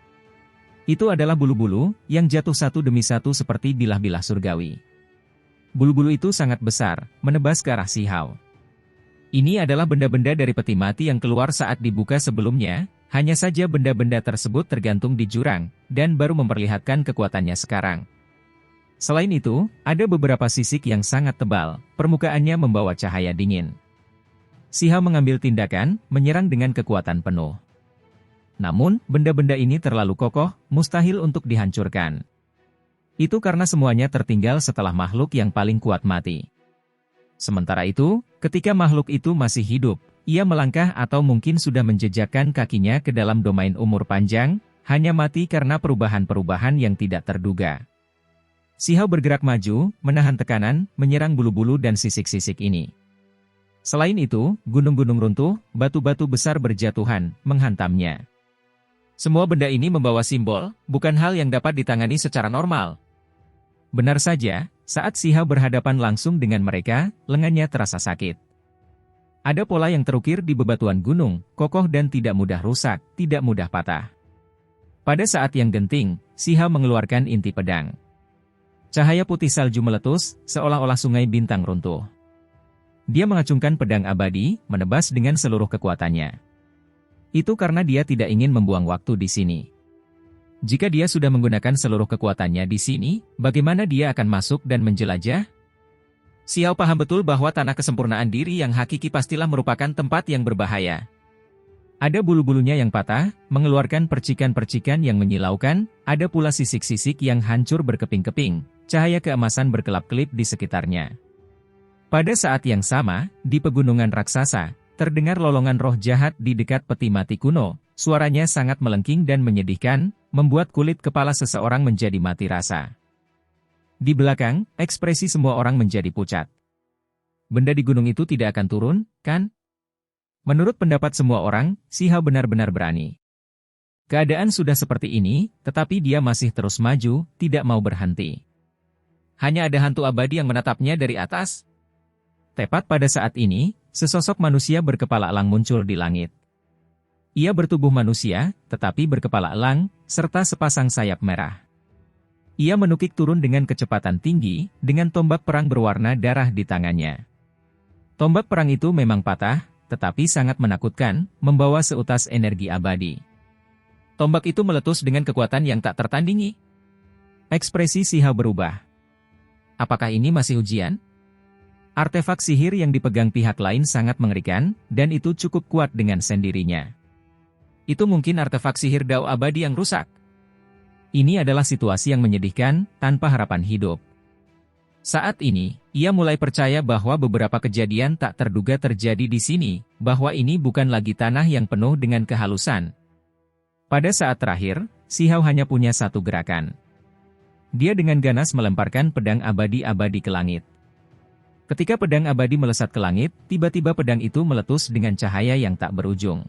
Itu adalah bulu-bulu, yang jatuh satu demi satu seperti bilah-bilah surgawi. Bulu-bulu itu sangat besar, menebas ke arah Si Hao. Ini adalah benda-benda dari peti mati yang keluar saat dibuka sebelumnya, hanya saja benda-benda tersebut tergantung di jurang, dan baru memperlihatkan kekuatannya sekarang. Selain itu, ada beberapa sisik yang sangat tebal, permukaannya membawa cahaya dingin. Si Hao mengambil tindakan, menyerang dengan kekuatan penuh. Namun, benda-benda ini terlalu kokoh, mustahil untuk dihancurkan. Itu karena semuanya tertinggal setelah makhluk yang paling kuat mati. Sementara itu, ketika makhluk itu masih hidup, ia melangkah atau mungkin sudah menjejakkan kakinya ke dalam domain umur panjang, hanya mati karena perubahan-perubahan yang tidak terduga. Si Hao bergerak maju, menahan tekanan, menyerang bulu-bulu dan sisik-sisik ini. Selain itu, gunung-gunung runtuh, batu-batu besar berjatuhan, menghantamnya. Semua benda ini membawa simbol, bukan hal yang dapat ditangani secara normal. Benar saja, saat Si Hao berhadapan langsung dengan mereka, lengannya terasa sakit. Ada pola yang terukir di bebatuan gunung, kokoh dan tidak mudah rusak, tidak mudah patah. Pada saat yang genting, Si Hao mengeluarkan inti pedang. Cahaya putih salju meletus, seolah-olah sungai bintang runtuh. Dia mengacungkan pedang abadi, menebas dengan seluruh kekuatannya. Itu karena dia tidak ingin membuang waktu di sini. Jika dia sudah menggunakan seluruh kekuatannya di sini, bagaimana dia akan masuk dan menjelajah? Si Hao paham betul bahwa tanah kesempurnaan diri yang hakiki pastilah merupakan tempat yang berbahaya. Ada bulu-bulunya yang patah, mengeluarkan percikan-percikan yang menyilaukan, ada pula sisik-sisik yang hancur berkeping-keping, cahaya keemasan berkelap-kelip di sekitarnya. Pada saat yang sama, di pegunungan raksasa, terdengar lolongan roh jahat di dekat peti mati kuno, suaranya sangat melengking dan menyedihkan, membuat kulit kepala seseorang menjadi mati rasa. Di belakang, ekspresi semua orang menjadi pucat. Benda di gunung itu tidak akan turun, kan? Menurut pendapat semua orang, Si Hao benar-benar berani. Keadaan sudah seperti ini, tetapi dia masih terus maju, tidak mau berhenti. Hanya ada hantu abadi yang menatapnya dari atas. Tepat pada saat ini, sesosok manusia berkepala elang muncul di langit. Ia bertubuh manusia, tetapi berkepala elang, serta sepasang sayap merah. Ia menukik turun dengan kecepatan tinggi, dengan tombak perang berwarna darah di tangannya. Tombak perang itu memang patah, tetapi sangat menakutkan, membawa seutas energi abadi. Tombak itu meletus dengan kekuatan yang tak tertandingi. Ekspresi Si Hao berubah. Apakah ini masih ujian? Artefak sihir yang dipegang pihak lain sangat mengerikan, dan itu cukup kuat dengan sendirinya. Itu mungkin artefak sihir Dao abadi yang rusak. Ini adalah situasi yang menyedihkan, tanpa harapan hidup. Saat ini, ia mulai percaya bahwa beberapa kejadian tak terduga terjadi di sini, bahwa ini bukan lagi tanah yang penuh dengan kehalusan. Pada saat terakhir, Si Hao hanya punya satu gerakan. Dia dengan ganas melemparkan pedang abadi-abadi ke langit. Ketika pedang abadi melesat ke langit, tiba-tiba pedang itu meletus dengan cahaya yang tak berujung.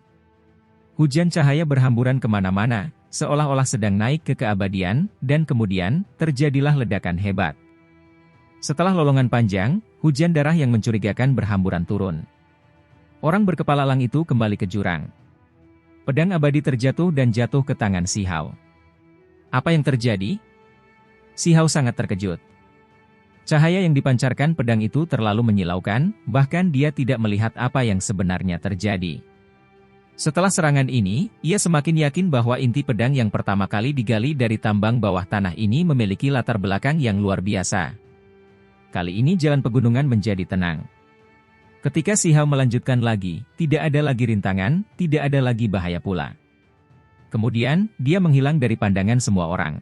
Hujan cahaya berhamburan kemana-mana, seolah-olah sedang naik ke keabadian, dan kemudian, terjadilah ledakan hebat. Setelah lolongan panjang, hujan darah yang mencurigakan berhamburan turun. Orang berkepala elang itu kembali ke jurang. Pedang abadi terjatuh dan jatuh ke tangan Si Hao. Apa yang terjadi? Si Hao sangat terkejut. Cahaya yang dipancarkan pedang itu terlalu menyilaukan, bahkan dia tidak melihat apa yang sebenarnya terjadi. Setelah serangan ini, ia semakin yakin bahwa inti pedang yang pertama kali digali dari tambang bawah tanah ini memiliki latar belakang yang luar biasa. Kali ini jalan pegunungan menjadi tenang. Ketika Si Hao melanjutkan lagi, tidak ada lagi rintangan, tidak ada lagi bahaya pula. Kemudian, dia menghilang dari pandangan semua orang.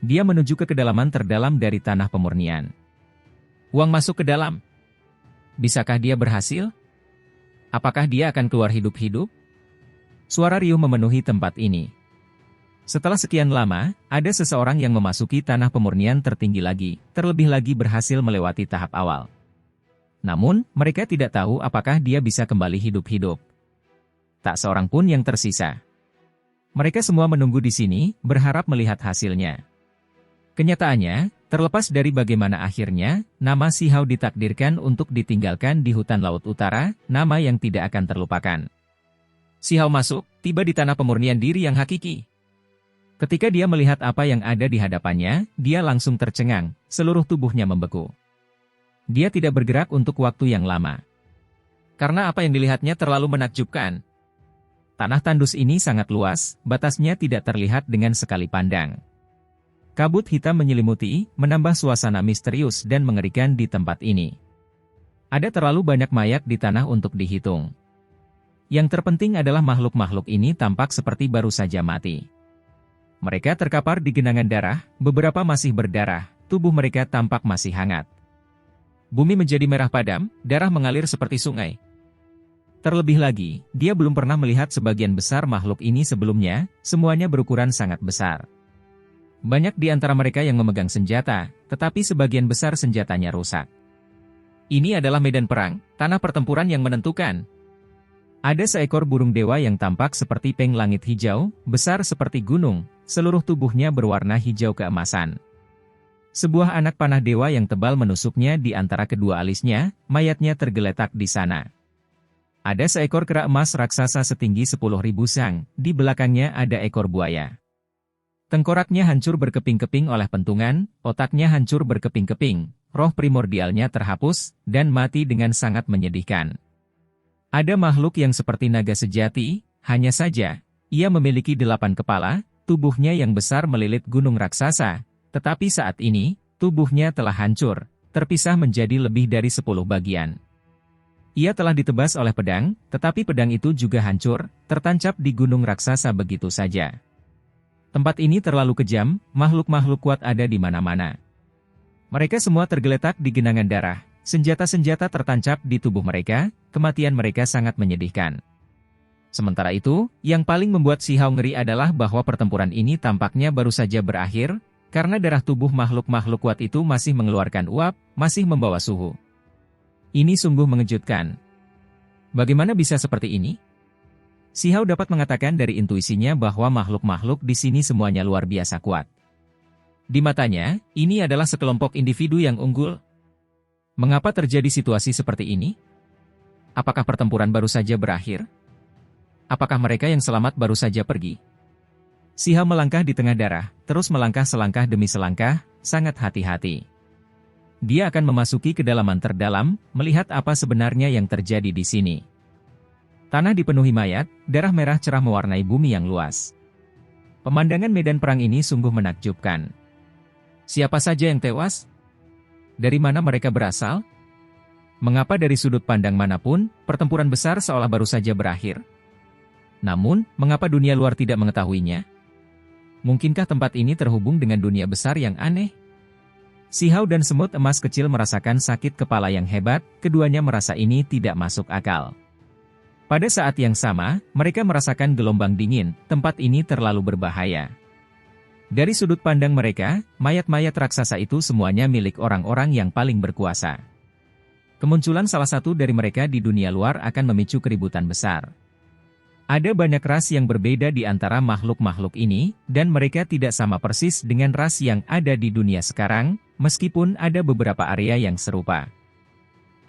Dia menuju ke kedalaman terdalam dari tanah pemurnian. Huang masuk ke dalam. Bisakah dia berhasil? Apakah dia akan keluar hidup-hidup? Suara riuh memenuhi tempat ini. Setelah sekian lama, ada seseorang yang memasuki tanah pemurnian tertinggi lagi, terlebih lagi berhasil melewati tahap awal. Namun, mereka tidak tahu apakah dia bisa kembali hidup-hidup. Tak seorang pun yang tersisa. Mereka semua menunggu di sini, berharap melihat hasilnya. Kenyataannya, terlepas dari bagaimana akhirnya, nama Si Hao ditakdirkan untuk ditinggalkan di hutan Laut Utara, nama yang tidak akan terlupakan. Si Hao masuk, tiba di tanah pemurnian diri yang hakiki. Ketika dia melihat apa yang ada di hadapannya, dia langsung tercengang, seluruh tubuhnya membeku. Dia tidak bergerak untuk waktu yang lama. Karena apa yang dilihatnya terlalu menakjubkan. Tanah tandus ini sangat luas, batasnya tidak terlihat dengan sekali pandang. Kabut hitam menyelimuti, menambah suasana misterius dan mengerikan di tempat ini. Ada terlalu banyak mayat di tanah untuk dihitung. Yang terpenting adalah makhluk-makhluk ini tampak seperti baru saja mati. Mereka terkapar di genangan darah, beberapa masih berdarah, tubuh mereka tampak masih hangat. Bumi menjadi merah padam, darah mengalir seperti sungai. Terlebih lagi, dia belum pernah melihat sebagian besar makhluk ini sebelumnya, semuanya berukuran sangat besar. Banyak di antara mereka yang memegang senjata, tetapi sebagian besar senjatanya rusak. Ini adalah medan perang, tanah pertempuran yang menentukan. Ada seekor burung dewa yang tampak seperti peng langit hijau, besar seperti gunung, seluruh tubuhnya berwarna hijau keemasan. Sebuah anak panah dewa yang tebal menusuknya di antara kedua alisnya, mayatnya tergeletak di sana. Ada seekor kera emas raksasa setinggi 10.000 sang, di belakangnya ada ekor buaya. Tengkoraknya hancur berkeping-keping oleh pentungan, otaknya hancur berkeping-keping, roh primordialnya terhapus, dan mati dengan sangat menyedihkan. Ada makhluk yang seperti naga sejati, hanya saja, ia memiliki 8 kepala, tubuhnya yang besar melilit gunung raksasa, tetapi saat ini, tubuhnya telah hancur, terpisah menjadi lebih dari 10 bagian. Ia telah ditebas oleh pedang, tetapi pedang itu juga hancur, tertancap di gunung raksasa begitu saja. Tempat ini terlalu kejam, makhluk-makhluk kuat ada di mana-mana. Mereka semua tergeletak di genangan darah, senjata-senjata tertancap di tubuh mereka, kematian mereka sangat menyedihkan. Sementara itu, yang paling membuat Si Hao ngeri adalah bahwa pertempuran ini tampaknya baru saja berakhir, karena darah tubuh makhluk-makhluk kuat itu masih mengeluarkan uap, masih membawa suhu. Ini sungguh mengejutkan. Bagaimana bisa seperti ini? Si Hao dapat mengatakan dari intuisinya bahwa makhluk-makhluk di sini semuanya luar biasa kuat. Di matanya, ini adalah sekelompok individu yang unggul. Mengapa terjadi situasi seperti ini? Apakah pertempuran baru saja berakhir? Apakah mereka yang selamat baru saja pergi? Si Hao melangkah di tengah darah, terus melangkah selangkah demi selangkah, sangat hati-hati. Dia akan memasuki kedalaman terdalam, melihat apa sebenarnya yang terjadi di sini. Tanah dipenuhi mayat, darah merah cerah mewarnai bumi yang luas. Pemandangan medan perang ini sungguh menakjubkan. Siapa saja yang tewas? Dari mana mereka berasal? Mengapa dari sudut pandang manapun, pertempuran besar seolah baru saja berakhir? Namun, mengapa dunia luar tidak mengetahuinya? Mungkinkah tempat ini terhubung dengan dunia besar yang aneh? Si Hao dan semut emas kecil merasakan sakit kepala yang hebat, keduanya merasa ini tidak masuk akal. Pada saat yang sama, mereka merasakan gelombang dingin, tempat ini terlalu berbahaya. Dari sudut pandang mereka, mayat-mayat raksasa itu semuanya milik orang-orang yang paling berkuasa. Kemunculan salah satu dari mereka di dunia luar akan memicu keributan besar. Ada banyak ras yang berbeda di antara makhluk-makhluk ini, dan mereka tidak sama persis dengan ras yang ada di dunia sekarang, meskipun ada beberapa area yang serupa.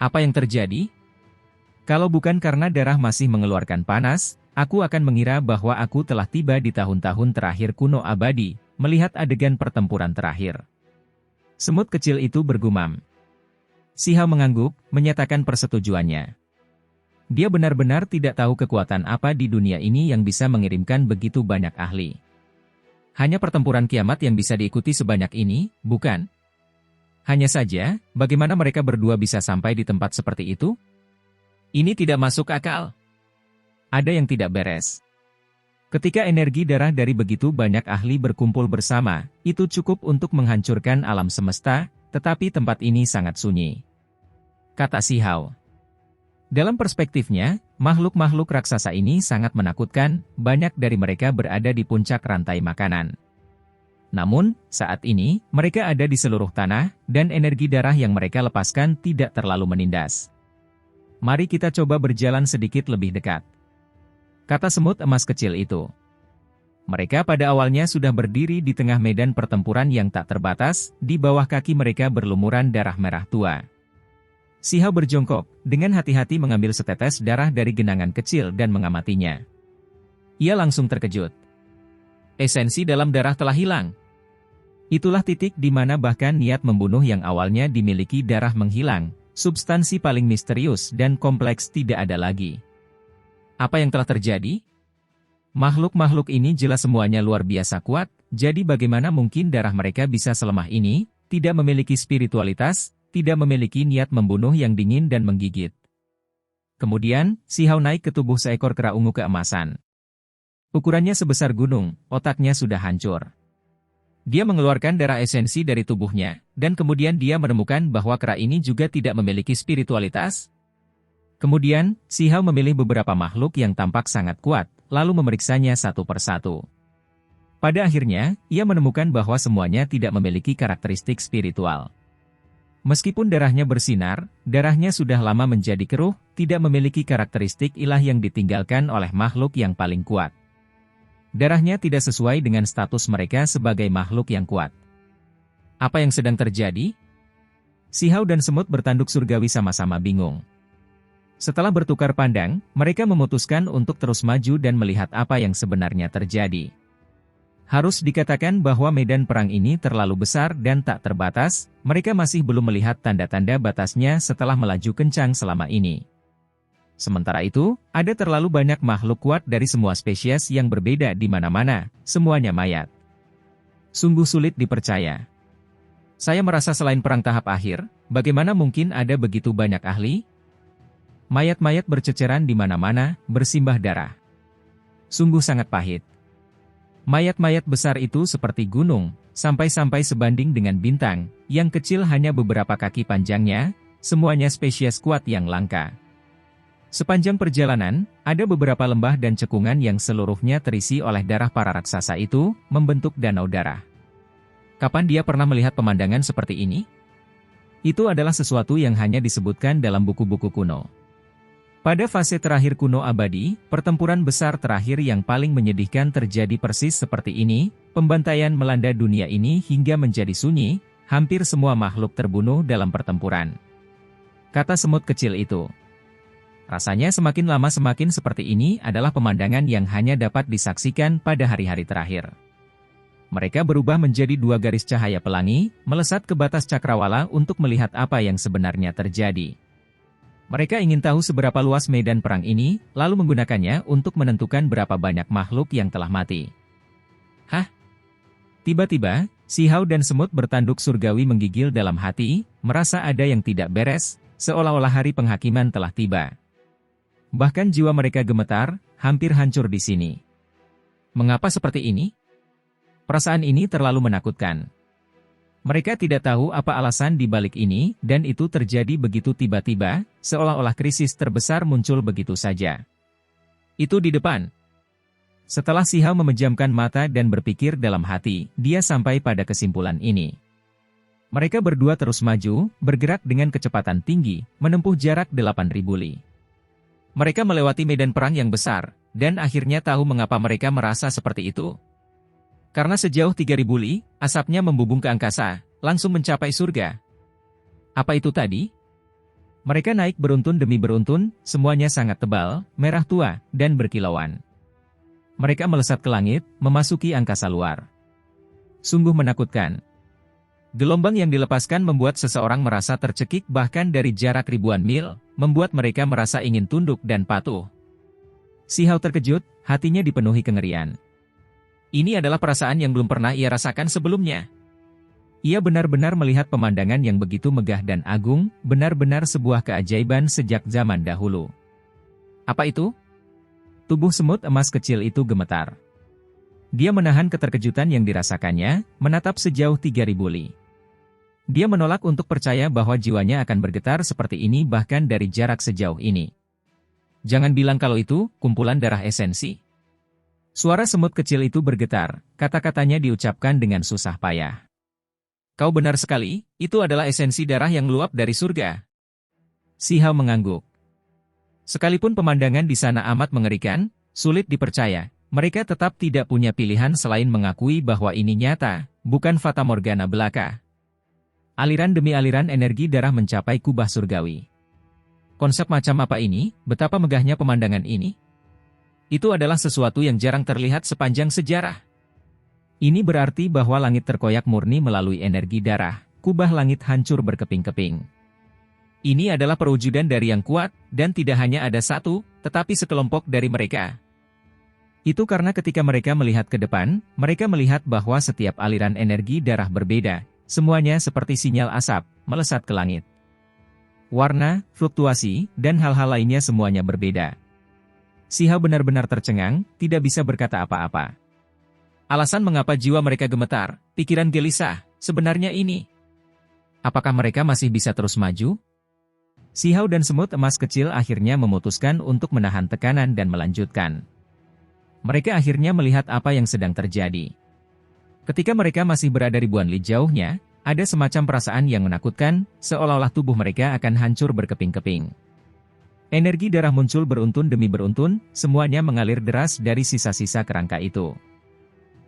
Apa yang terjadi? Kalau bukan karena darah masih mengeluarkan panas, aku akan mengira bahwa aku telah tiba di tahun-tahun terakhir kuno abadi, melihat adegan pertempuran terakhir. Semut kecil itu bergumam. Si Hao mengangguk, menyatakan persetujuannya. Dia benar-benar tidak tahu kekuatan apa di dunia ini yang bisa mengirimkan begitu banyak ahli. Hanya pertempuran kiamat yang bisa diikuti sebanyak ini, bukan? Hanya saja, bagaimana mereka berdua bisa sampai di tempat seperti itu? Ini tidak masuk akal. Ada yang tidak beres. Ketika energi darah dari begitu banyak ahli berkumpul bersama, itu cukup untuk menghancurkan alam semesta, tetapi tempat ini sangat sunyi. Kata Si Hao. Dalam perspektifnya, makhluk-makhluk raksasa ini sangat menakutkan, banyak dari mereka berada di puncak rantai makanan. Namun, saat ini, mereka ada di seluruh tanah, dan energi darah yang mereka lepaskan tidak terlalu menindas. Mari kita coba berjalan sedikit lebih dekat. Kata semut emas kecil itu. Mereka pada awalnya sudah berdiri di tengah medan pertempuran yang tak terbatas, di bawah kaki mereka berlumuran darah merah tua. Si Hao berjongkok, dengan hati-hati mengambil setetes darah dari genangan kecil dan mengamatinya. Ia langsung terkejut. Esensi dalam darah telah hilang. Itulah titik di mana bahkan niat membunuh yang awalnya dimiliki darah menghilang, substansi paling misterius dan kompleks tidak ada lagi. Apa yang telah terjadi? Makhluk-makhluk ini jelas semuanya luar biasa kuat, jadi bagaimana mungkin darah mereka bisa selemah ini, tidak memiliki spiritualitas, tidak memiliki niat membunuh yang dingin dan menggigit. Kemudian, Si Hao naik ke tubuh seekor kera ungu keemasan. Ukurannya sebesar gunung, otaknya sudah hancur. Dia mengeluarkan darah esensi dari tubuhnya, dan kemudian dia menemukan bahwa kera ini juga tidak memiliki spiritualitas. Kemudian, Si Hao memilih beberapa makhluk yang tampak sangat kuat, lalu memeriksanya satu persatu. Pada akhirnya, ia menemukan bahwa semuanya tidak memiliki karakteristik spiritual. Meskipun darahnya bersinar, darahnya sudah lama menjadi keruh, tidak memiliki karakteristik ilah yang ditinggalkan oleh makhluk yang paling kuat. Darahnya tidak sesuai dengan status mereka sebagai makhluk yang kuat. Apa yang sedang terjadi? Si Hao dan semut bertanduk surgawi sama-sama bingung. Setelah bertukar pandang, mereka memutuskan untuk terus maju dan melihat apa yang sebenarnya terjadi. Harus dikatakan bahwa medan perang ini terlalu besar dan tak terbatas, mereka masih belum melihat tanda-tanda batasnya setelah melaju kencang selama ini. Sementara itu, ada terlalu banyak makhluk kuat dari semua spesies yang berbeda di mana-mana, semuanya mayat. Sungguh sulit dipercaya. Saya merasa selain perang tahap akhir, bagaimana mungkin ada begitu banyak ahli? Mayat-mayat berceceran di mana-mana, bersimbah darah. Sungguh sangat pahit. Mayat-mayat besar itu seperti gunung, sampai-sampai sebanding dengan bintang, yang kecil hanya beberapa kaki panjangnya, semuanya spesies kuat yang langka. Sepanjang perjalanan, ada beberapa lembah dan cekungan yang seluruhnya terisi oleh darah para raksasa itu, membentuk danau darah. Kapan dia pernah melihat pemandangan seperti ini? Itu adalah sesuatu yang hanya disebutkan dalam buku-buku kuno. Pada fase terakhir kuno abadi, pertempuran besar terakhir yang paling menyedihkan terjadi persis seperti ini, pembantaian melanda dunia ini hingga menjadi sunyi, hampir semua makhluk terbunuh dalam pertempuran. Kata semut kecil itu. Rasanya semakin lama semakin seperti ini adalah pemandangan yang hanya dapat disaksikan pada hari-hari terakhir. Mereka berubah menjadi dua garis cahaya pelangi, melesat ke batas cakrawala untuk melihat apa yang sebenarnya terjadi. Mereka ingin tahu seberapa luas medan perang ini, lalu menggunakannya untuk menentukan berapa banyak makhluk yang telah mati. Hah? Tiba-tiba, Si Hao dan semut bertanduk surgawi menggigil dalam hati, merasa ada yang tidak beres, seolah-olah hari penghakiman telah tiba. Bahkan jiwa mereka gemetar, hampir hancur di sini. Mengapa seperti ini? Perasaan ini terlalu menakutkan. Mereka tidak tahu apa alasan di balik ini, dan itu terjadi begitu tiba-tiba, seolah-olah krisis terbesar muncul begitu saja. Itu di depan. Setelah Si Hao memejamkan mata dan berpikir dalam hati, dia sampai pada kesimpulan ini. Mereka berdua terus maju, bergerak dengan kecepatan tinggi, menempuh jarak 8.000 li. Mereka melewati medan perang yang besar, dan akhirnya tahu mengapa mereka merasa seperti itu. Karena sejauh 3.000 li, asapnya membubung ke angkasa, langsung mencapai surga. Apa itu tadi? Mereka naik beruntun demi beruntun, semuanya sangat tebal, merah tua, dan berkilauan. Mereka melesat ke langit, memasuki angkasa luar. Sungguh menakutkan. Gelombang yang dilepaskan membuat seseorang merasa tercekik bahkan dari jarak ribuan mil, membuat mereka merasa ingin tunduk dan patuh. Si Hao terkejut, hatinya dipenuhi kengerian. Ini adalah perasaan yang belum pernah ia rasakan sebelumnya. Ia benar-benar melihat pemandangan yang begitu megah dan agung, benar-benar sebuah keajaiban sejak zaman dahulu. Apa itu? Tubuh semut emas kecil itu gemetar. Dia menahan keterkejutan yang dirasakannya, menatap sejauh 3.000 li. Dia menolak untuk percaya bahwa jiwanya akan bergetar seperti ini bahkan dari jarak sejauh ini. Jangan bilang kalau itu kumpulan darah esensi. Suara semut kecil itu bergetar, kata-katanya diucapkan dengan susah payah. Kau benar sekali, itu adalah esensi darah yang meluap dari surga. Si Hao mengangguk. Sekalipun pemandangan di sana amat mengerikan, sulit dipercaya, mereka tetap tidak punya pilihan selain mengakui bahwa ini nyata, bukan fata morgana belaka. Aliran demi aliran energi darah mencapai kubah surgawi. Konsep macam apa ini? Betapa megahnya pemandangan ini? Itu adalah sesuatu yang jarang terlihat sepanjang sejarah. Ini berarti bahwa langit terkoyak murni melalui energi darah, kubah langit hancur berkeping-keping. Ini adalah perwujudan dari yang kuat, dan tidak hanya ada satu, tetapi sekelompok dari mereka. Itu karena ketika mereka melihat ke depan, mereka melihat bahwa setiap aliran energi darah berbeda. Semuanya seperti sinyal asap, melesat ke langit. Warna, fluktuasi, dan hal-hal lainnya semuanya berbeda. Si Hao benar-benar tercengang, tidak bisa berkata apa-apa. Alasan mengapa jiwa mereka gemetar, pikiran gelisah, sebenarnya ini. Apakah mereka masih bisa terus maju? Si Hao dan semut emas kecil akhirnya memutuskan untuk menahan tekanan dan melanjutkan. Mereka akhirnya melihat apa yang sedang terjadi. Ketika mereka masih berada ribuan li jauhnya, ada semacam perasaan yang menakutkan, seolah-olah tubuh mereka akan hancur berkeping-keping. Energi darah muncul beruntun demi beruntun, semuanya mengalir deras dari sisa-sisa kerangka itu.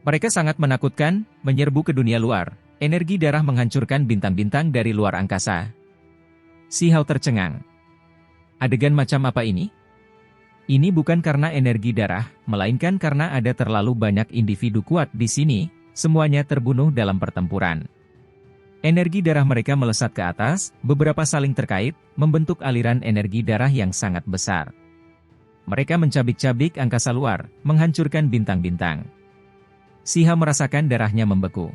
Mereka sangat menakutkan, menyerbu ke dunia luar, energi darah menghancurkan bintang-bintang dari luar angkasa. Si Hao tercengang. Adegan macam apa ini? Ini bukan karena energi darah, melainkan karena ada terlalu banyak individu kuat di sini. Semuanya terbunuh dalam pertempuran. Energi darah mereka melesat ke atas, beberapa saling terkait, membentuk aliran energi darah yang sangat besar. Mereka mencabik-cabik angkasa luar, menghancurkan bintang-bintang. Si Hao merasakan darahnya membeku.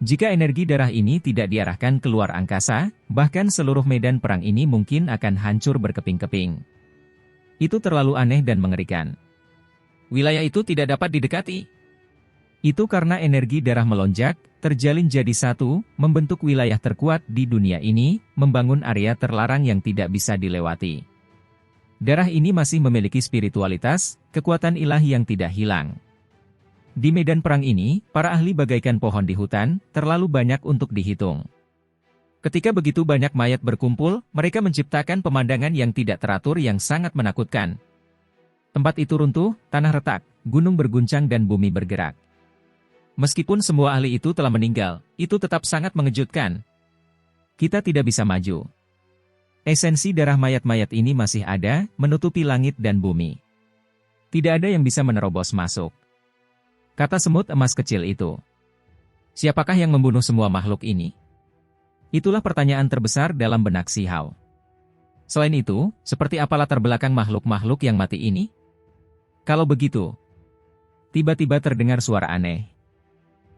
Jika energi darah ini tidak diarahkan keluar angkasa, bahkan seluruh medan perang ini mungkin akan hancur berkeping-keping. Itu terlalu aneh dan mengerikan. Wilayah itu tidak dapat didekati. Itu karena energi darah melonjak, terjalin jadi satu, membentuk wilayah terkuat di dunia ini, membangun area terlarang yang tidak bisa dilewati. Darah ini masih memiliki spiritualitas, kekuatan ilahi yang tidak hilang. Di medan perang ini, para ahli bagaikan pohon di hutan, terlalu banyak untuk dihitung. Ketika begitu banyak mayat berkumpul, mereka menciptakan pemandangan yang tidak teratur yang sangat menakutkan. Tempat itu runtuh, tanah retak, gunung berguncang dan bumi bergerak. Meskipun semua ahli itu telah meninggal, itu tetap sangat mengejutkan. Kita tidak bisa maju. Esensi darah mayat-mayat ini masih ada, menutupi langit dan bumi. Tidak ada yang bisa menerobos masuk. Kata semut emas kecil itu. Siapakah yang membunuh semua makhluk ini? Itulah pertanyaan terbesar dalam benak si Hao. Selain itu, seperti apa latar belakang makhluk-makhluk yang mati ini? Kalau begitu, tiba-tiba terdengar suara aneh.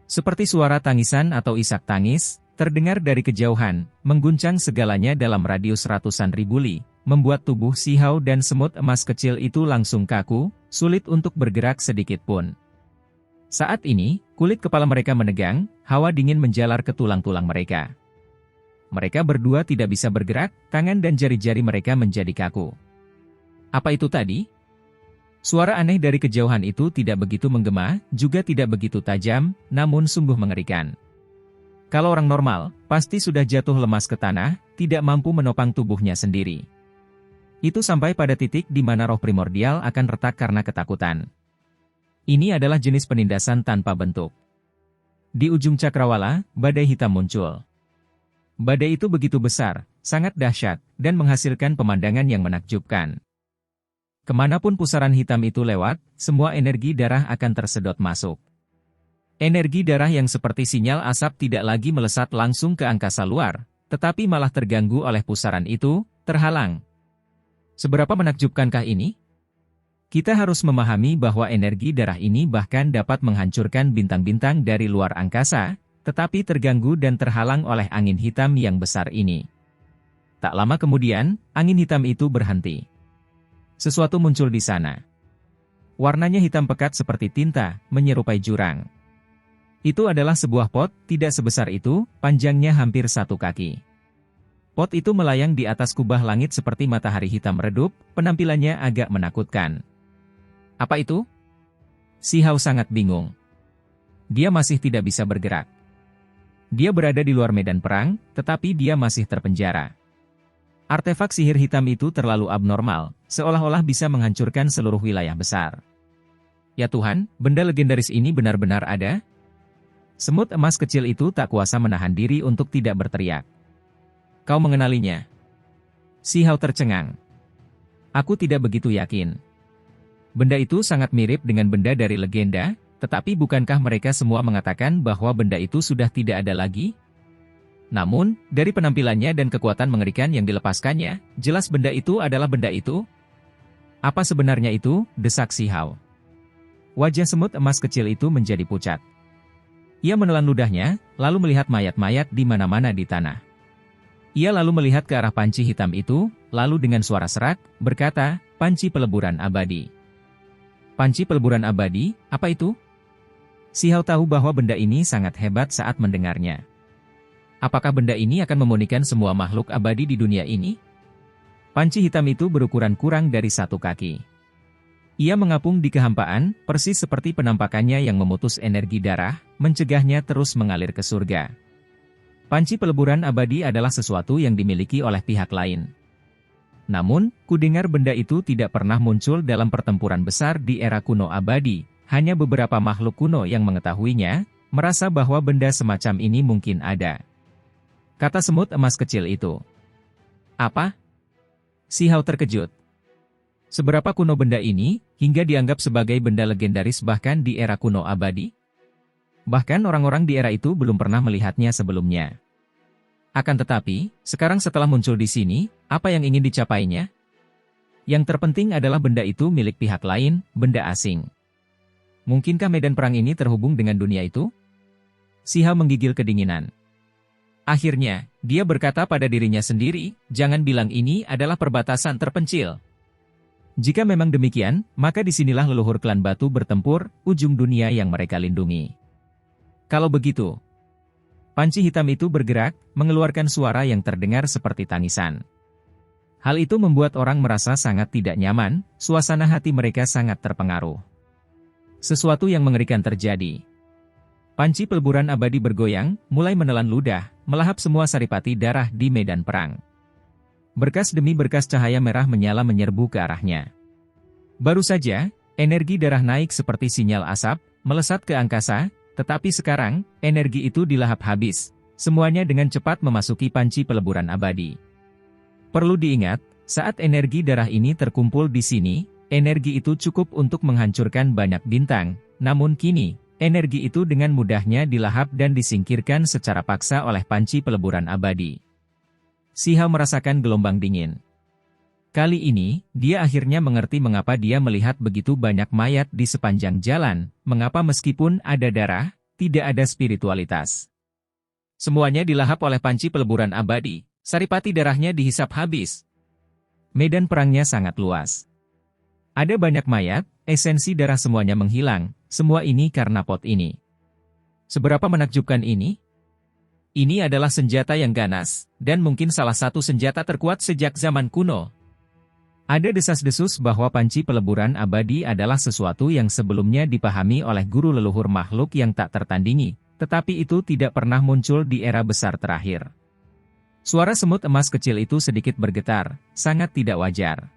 Seperti suara tangisan atau isak tangis, terdengar dari kejauhan, mengguncang segalanya dalam radius ratusan ribu li, membuat tubuh si Hao dan semut emas kecil itu langsung kaku, sulit untuk bergerak sedikit pun. Saat ini, kulit kepala mereka menegang, hawa dingin menjalar ke tulang-tulang mereka. Mereka berdua tidak bisa bergerak, tangan dan jari-jari mereka menjadi kaku. Apa itu tadi? Suara aneh dari kejauhan itu tidak begitu menggema, juga tidak begitu tajam, namun sungguh mengerikan. Kalau orang normal, pasti sudah jatuh lemas ke tanah, tidak mampu menopang tubuhnya sendiri. Itu sampai pada titik di mana roh primordial akan retak karena ketakutan. Ini adalah jenis penindasan tanpa bentuk. Di ujung cakrawala, badai hitam muncul. Badai itu begitu besar, sangat dahsyat, dan menghasilkan pemandangan yang menakjubkan. Kemanapun pusaran hitam itu lewat, semua energi darah akan tersedot masuk. Energi darah yang seperti sinyal asap tidak lagi melesat langsung ke angkasa luar, tetapi malah terganggu oleh pusaran itu, terhalang. Seberapa menakjubkankah ini? Kita harus memahami bahwa energi darah ini bahkan dapat menghancurkan bintang-bintang dari luar angkasa, tetapi terganggu dan terhalang oleh angin hitam yang besar ini. Tak lama kemudian, angin hitam itu berhenti. Sesuatu muncul di sana. Warnanya hitam pekat seperti tinta, menyerupai jurang. Itu adalah sebuah pot, tidak sebesar itu, panjangnya hampir 1 kaki. Pot itu melayang di atas kubah langit seperti matahari hitam redup, penampilannya agak menakutkan. Apa itu? Si Hao sangat bingung. Dia masih tidak bisa bergerak. Dia berada di luar medan perang, tetapi dia masih terpenjara. Artefak sihir hitam itu terlalu abnormal, seolah-olah bisa menghancurkan seluruh wilayah besar. Ya Tuhan, benda legendaris ini benar-benar ada? Semut emas kecil itu tak kuasa menahan diri untuk tidak berteriak. Kau mengenalinya? Si Hao tercengang. Aku tidak begitu yakin. Benda itu sangat mirip dengan benda dari legenda, tetapi bukankah mereka semua mengatakan bahwa benda itu sudah tidak ada lagi? Namun, dari penampilannya dan kekuatan mengerikan yang dilepaskannya, jelas benda itu adalah benda itu. Apa sebenarnya itu? Desak si Hao. Wajah semut emas kecil itu menjadi pucat. Ia menelan ludahnya, lalu melihat mayat-mayat di mana-mana di tanah. Ia lalu melihat ke arah panci hitam itu, lalu dengan suara serak, berkata, panci peleburan abadi. Panci peleburan abadi, apa itu? Si Hao tahu bahwa benda ini sangat hebat saat mendengarnya. Apakah benda ini akan memurnikan semua makhluk abadi di dunia ini? Panci hitam itu berukuran kurang dari 1 kaki. Ia mengapung di kehampaan, persis seperti penampakannya yang memutus energi darah, mencegahnya terus mengalir ke surga. Panci peleburan abadi adalah sesuatu yang dimiliki oleh pihak lain. Namun, kudengar benda itu tidak pernah muncul dalam pertempuran besar di era kuno abadi, hanya beberapa makhluk kuno yang mengetahuinya, merasa bahwa benda semacam ini mungkin ada. Kata semut emas kecil itu. Apa? Si Hao terkejut. Seberapa kuno benda ini, hingga dianggap sebagai benda legendaris bahkan di era kuno abadi? Bahkan orang-orang di era itu belum pernah melihatnya sebelumnya. Akan tetapi, sekarang setelah muncul di sini, apa yang ingin dicapainya? Yang terpenting adalah benda itu milik pihak lain, benda asing. Mungkinkah medan perang ini terhubung dengan dunia itu? Si Hao menggigil kedinginan. Akhirnya, dia berkata pada dirinya sendiri, jangan bilang ini adalah perbatasan terpencil. Jika memang demikian, maka disinilah leluhur klan batu bertempur, ujung dunia yang mereka lindungi. Kalau begitu, panci hitam itu bergerak, mengeluarkan suara yang terdengar seperti tangisan. Hal itu membuat orang merasa sangat tidak nyaman, suasana hati mereka sangat terpengaruh. Sesuatu yang mengerikan terjadi. Panci peleburan abadi bergoyang, mulai menelan ludah, melahap semua saripati darah di medan perang. Berkas demi berkas cahaya merah menyala menyerbu ke arahnya. Baru saja, energi darah naik seperti sinyal asap, melesat ke angkasa, tetapi sekarang, energi itu dilahap habis, semuanya dengan cepat memasuki panci peleburan abadi. Perlu diingat, saat energi darah ini terkumpul di sini, energi itu cukup untuk menghancurkan banyak bintang, namun kini, energi itu dengan mudahnya dilahap dan disingkirkan secara paksa oleh panci peleburan abadi. Si Hao merasakan gelombang dingin. Kali ini, dia akhirnya mengerti mengapa dia melihat begitu banyak mayat di sepanjang jalan, mengapa meskipun ada darah, tidak ada spiritualitas. Semuanya dilahap oleh panci peleburan abadi, saripati darahnya dihisap habis. Medan perangnya sangat luas. Ada banyak mayat, esensi darah semuanya menghilang, semua ini karena pot ini. Seberapa menakjubkan ini? Ini adalah senjata yang ganas, dan mungkin salah satu senjata terkuat sejak zaman kuno. Ada desas-desus bahwa panci peleburan abadi adalah sesuatu yang sebelumnya dipahami oleh guru leluhur makhluk yang tak tertandingi, tetapi itu tidak pernah muncul di era besar terakhir. Suara semut emas kecil itu sedikit bergetar, sangat tidak wajar.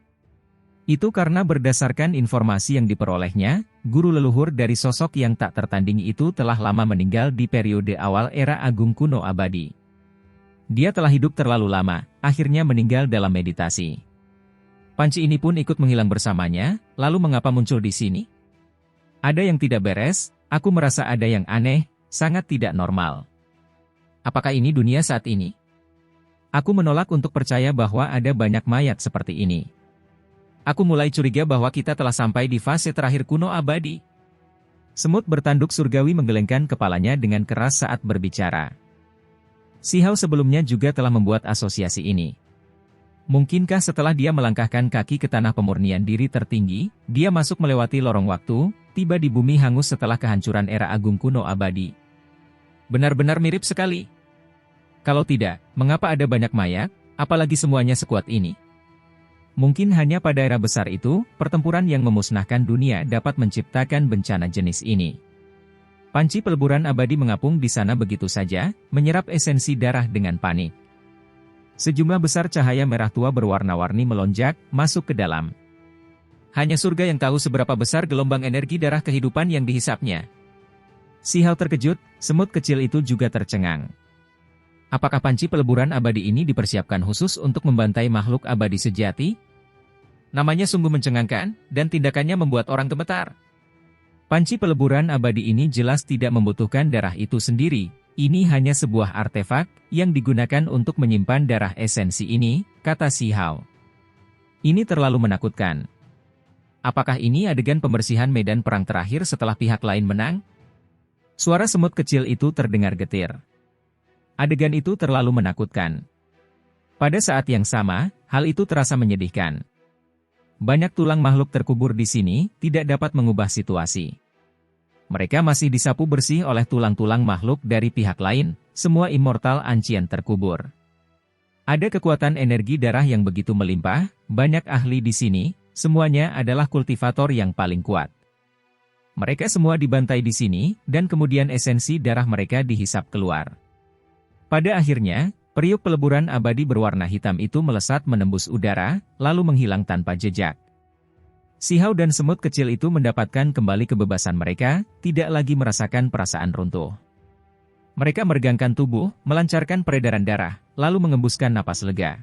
Itu karena berdasarkan informasi yang diperolehnya, guru leluhur dari sosok yang tak tertandingi itu telah lama meninggal di periode awal era agung kuno abadi. Dia telah hidup terlalu lama, akhirnya meninggal dalam meditasi. Panci ini pun ikut menghilang bersamanya, lalu mengapa muncul di sini? Ada yang tidak beres, Aku merasa ada yang aneh, sangat tidak normal. Apakah ini dunia saat ini? Aku menolak untuk percaya bahwa ada banyak mayat seperti ini. Aku mulai curiga bahwa kita telah sampai di fase terakhir kuno abadi. Semut bertanduk surgawi menggelengkan kepalanya dengan keras saat berbicara. Si Hao sebelumnya juga telah membuat asosiasi ini. Mungkinkah setelah dia melangkahkan kaki ke tanah pemurnian diri tertinggi, dia masuk melewati lorong waktu, tiba di bumi hangus setelah kehancuran era agung kuno abadi? Benar-benar mirip sekali. Kalau tidak, mengapa ada banyak mayat, apalagi semuanya sekuat ini? Mungkin hanya pada era besar itu, pertempuran yang memusnahkan dunia dapat menciptakan bencana jenis ini. Panci peleburan abadi mengapung di sana begitu saja, menyerap esensi darah dengan panik. Sejumlah besar cahaya merah tua berwarna-warni melonjak, masuk ke dalam. Hanya surga yang tahu seberapa besar gelombang energi darah kehidupan yang dihisapnya. Si Hao terkejut, semut kecil itu juga tercengang. Apakah panci peleburan abadi ini dipersiapkan khusus untuk membantai makhluk abadi sejati? Namanya sungguh mencengangkan, dan tindakannya membuat orang gemetar. Panci peleburan abadi ini jelas tidak membutuhkan darah itu sendiri. Ini hanya sebuah artefak yang digunakan untuk menyimpan darah esensi ini, kata si Hao. Ini terlalu menakutkan. Apakah ini adegan pembersihan medan perang terakhir setelah pihak lain menang? Suara semut kecil itu terdengar getir. Adegan itu terlalu menakutkan. Pada saat yang sama, hal itu terasa menyedihkan. Banyak tulang makhluk terkubur di sini, tidak dapat mengubah situasi. Mereka masih disapu bersih oleh tulang-tulang makhluk dari pihak lain, semua immortal ancien terkubur. Ada kekuatan energi darah yang begitu melimpah, banyak ahli di sini, semuanya adalah kultivator yang paling kuat. Mereka semua dibantai di sini, dan kemudian esensi darah mereka dihisap keluar. Pada akhirnya, periuk peleburan abadi berwarna hitam itu melesat menembus udara, lalu menghilang tanpa jejak. Si Hao dan semut kecil itu mendapatkan kembali kebebasan mereka, tidak lagi merasakan perasaan runtuh. Mereka meregangkan tubuh, melancarkan peredaran darah, lalu mengembuskan napas lega.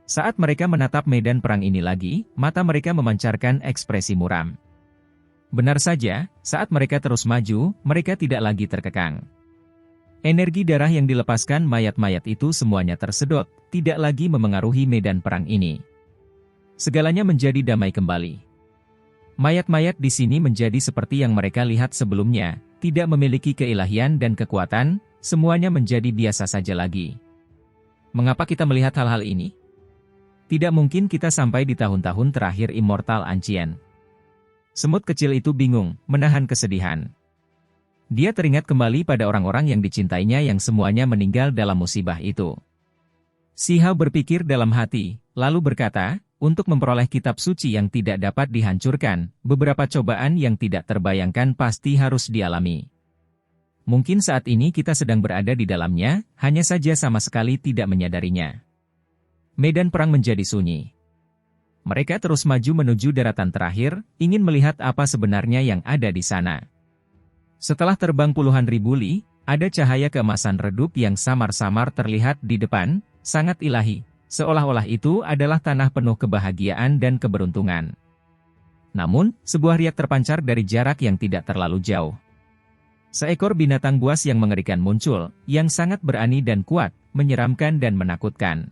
Saat mereka menatap medan perang ini lagi, mata mereka memancarkan ekspresi muram. Benar saja, saat mereka terus maju, mereka tidak lagi terkekang. Energi darah yang dilepaskan mayat-mayat itu semuanya tersedot, tidak lagi memengaruhi medan perang ini. Segalanya menjadi damai kembali. Mayat-mayat di sini menjadi seperti yang mereka lihat sebelumnya, tidak memiliki keilahian dan kekuatan, semuanya menjadi biasa saja lagi. Mengapa kita melihat hal-hal ini? Tidak mungkin kita sampai di tahun-tahun terakhir immortal ancien. Semut kecil itu bingung, menahan kesedihan. Dia teringat kembali pada orang-orang yang dicintainya yang semuanya meninggal dalam musibah itu. Si Hao berpikir dalam hati, lalu berkata, untuk memperoleh kitab suci yang tidak dapat dihancurkan, beberapa cobaan yang tidak terbayangkan pasti harus dialami. Mungkin saat ini kita sedang berada di dalamnya, hanya saja sama sekali tidak menyadarinya. Medan perang menjadi sunyi. Mereka terus maju menuju daratan terakhir, ingin melihat apa sebenarnya yang ada di sana. Setelah terbang puluhan ribu li, ada cahaya keemasan redup yang samar-samar terlihat di depan, sangat ilahi. Seolah-olah itu adalah tanah penuh kebahagiaan dan keberuntungan. Namun, sebuah riak terpancar dari jarak yang tidak terlalu jauh. Seekor binatang buas yang mengerikan muncul, yang sangat berani dan kuat, menyeramkan dan menakutkan.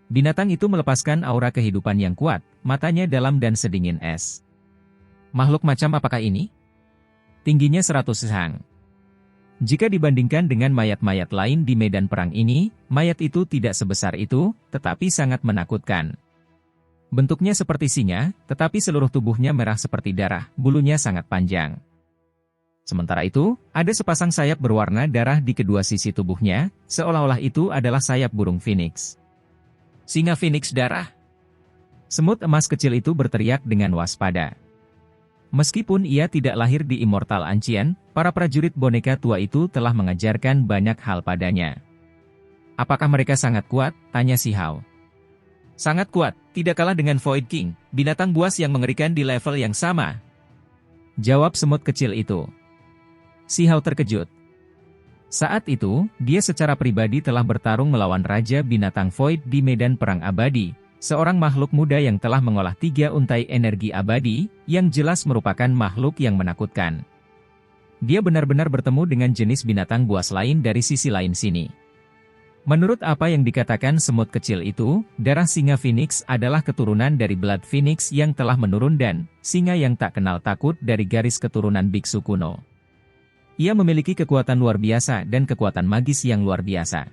Binatang itu melepaskan aura kehidupan yang kuat, matanya dalam dan sedingin es. Makhluk macam apakah ini? Tingginya 100 sehang. Jika dibandingkan dengan mayat-mayat lain di medan perang ini, mayat itu tidak sebesar itu, tetapi sangat menakutkan. Bentuknya seperti singa, tetapi seluruh tubuhnya merah seperti darah, bulunya sangat panjang. Sementara itu, ada sepasang sayap berwarna darah di kedua sisi tubuhnya, seolah-olah itu adalah sayap burung phoenix. Singa phoenix darah. Semut emas kecil itu berteriak dengan waspada. Meskipun ia tidak lahir di Immortal Ancien, para prajurit boneka tua itu telah mengajarkan banyak hal padanya. Apakah mereka sangat kuat? Tanya si Hao. Sangat kuat, tidak kalah dengan Void King, binatang buas yang mengerikan di level yang sama. Jawab semut kecil itu. Si Hao terkejut. Saat itu, dia secara pribadi telah bertarung melawan Raja Binatang Void di medan perang abadi, seorang makhluk muda yang telah mengolah 3 untai energi abadi, yang jelas merupakan makhluk yang menakutkan. Dia benar-benar bertemu dengan jenis binatang buas lain dari sisi lain sini. Menurut apa yang dikatakan semut kecil itu, darah singa Phoenix adalah keturunan dari Blood Phoenix yang telah menurun dan singa yang tak kenal takut dari garis keturunan biksu kuno. Ia memiliki kekuatan luar biasa dan kekuatan magis yang luar biasa.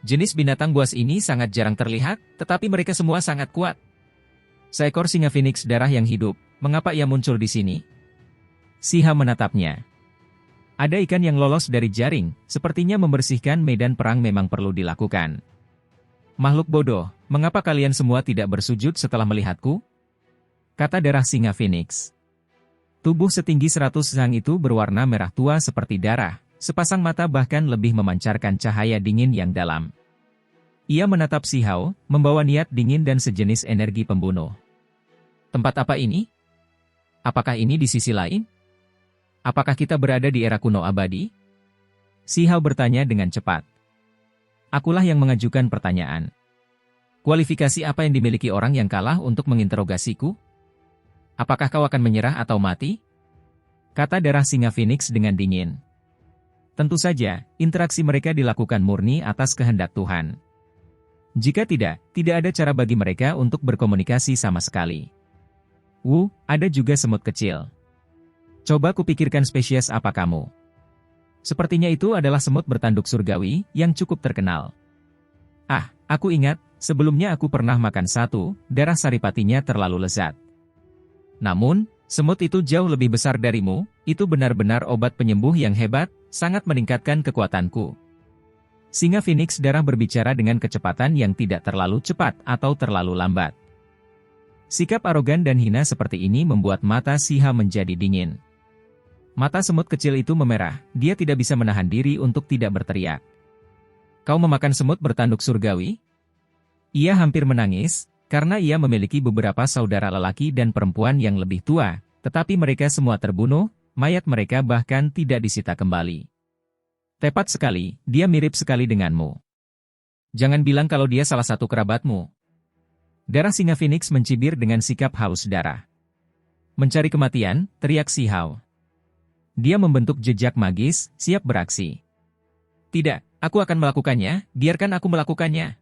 Jenis binatang buas ini sangat jarang terlihat, tetapi mereka semua sangat kuat. Seekor singa Phoenix darah yang hidup, mengapa ia muncul di sini? Siha menatapnya. Ada ikan yang lolos dari jaring, sepertinya membersihkan medan perang memang perlu dilakukan. Makhluk bodoh, mengapa kalian semua tidak bersujud setelah melihatku? Kata darah singa Phoenix. Tubuh setinggi 100 sang itu berwarna merah tua seperti darah, sepasang mata bahkan lebih memancarkan cahaya dingin yang dalam. Ia menatap Si Hao, membawa niat dingin dan sejenis energi pembunuh. Tempat apa ini? Apakah ini di sisi lain? Apakah kita berada di era kuno abadi? Si Hao bertanya dengan cepat. Akulah yang mengajukan pertanyaan. Kualifikasi apa yang dimiliki orang yang kalah untuk menginterogasiku? Apakah kau akan menyerah atau mati? Kata darah singa Phoenix dengan dingin. Tentu saja, interaksi mereka dilakukan murni atas kehendak Tuhan. Jika tidak ada cara bagi mereka untuk berkomunikasi sama sekali. Ada juga semut kecil. Coba kupikirkan spesies apa kamu. Sepertinya itu adalah semut bertanduk surgawi yang cukup terkenal. Aku ingat, sebelumnya aku pernah makan satu, darah saripatinya terlalu lezat. Namun, semut itu jauh lebih besar darimu, itu benar-benar obat penyembuh yang hebat, sangat meningkatkan kekuatanku. Singa Phoenix darah berbicara dengan kecepatan yang tidak terlalu cepat atau terlalu lambat. Sikap arogan dan hina seperti ini membuat mata Siha menjadi dingin. Mata semut kecil itu memerah, dia tidak bisa menahan diri untuk tidak berteriak. Kau memakan semut bertanduk surgawi? Ia hampir menangis, karena ia memiliki beberapa saudara lelaki dan perempuan yang lebih tua, tetapi mereka semua terbunuh, mayat mereka bahkan tidak disita kembali. Tepat sekali, dia mirip sekali denganmu. Jangan bilang kalau dia salah satu kerabatmu. Darah singa Phoenix mencibir dengan sikap haus darah. Mencari kematian, teriak Si Hao. Dia membentuk jejak magis, siap beraksi. Tidak, aku akan melakukannya, biarkan aku melakukannya.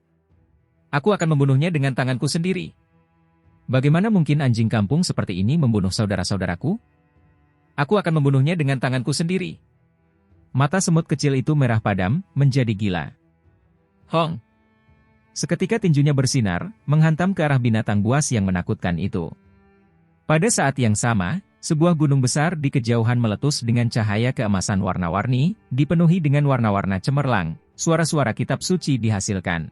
Aku akan membunuhnya dengan tanganku sendiri. Bagaimana mungkin anjing kampung seperti ini membunuh saudara-saudaraku? Aku akan membunuhnya dengan tanganku sendiri. Mata semut kecil itu merah padam, menjadi gila. Hong! Seketika tinjunya bersinar, menghantam ke arah binatang buas yang menakutkan itu. Pada saat yang sama, sebuah gunung besar di kejauhan meletus dengan cahaya keemasan warna-warni, dipenuhi dengan warna-warna cemerlang, suara-suara kitab suci dihasilkan.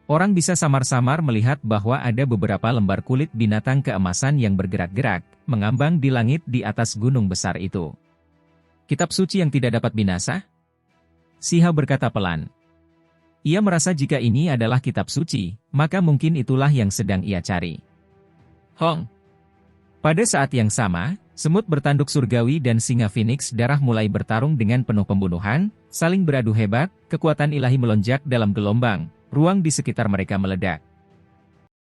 Orang bisa samar-samar melihat bahwa ada beberapa lembar kulit binatang keemasan yang bergerak-gerak, mengambang di langit di atas gunung besar itu. Kitab suci yang tidak dapat binasa? Siha berkata pelan. Ia merasa jika ini adalah kitab suci, maka mungkin itulah yang sedang ia cari. Hong! Pada saat yang sama, semut bertanduk surgawi dan singa Phoenix darah mulai bertarung dengan penuh pembunuhan, saling beradu hebat, kekuatan ilahi melonjak dalam gelombang, ruang di sekitar mereka meledak.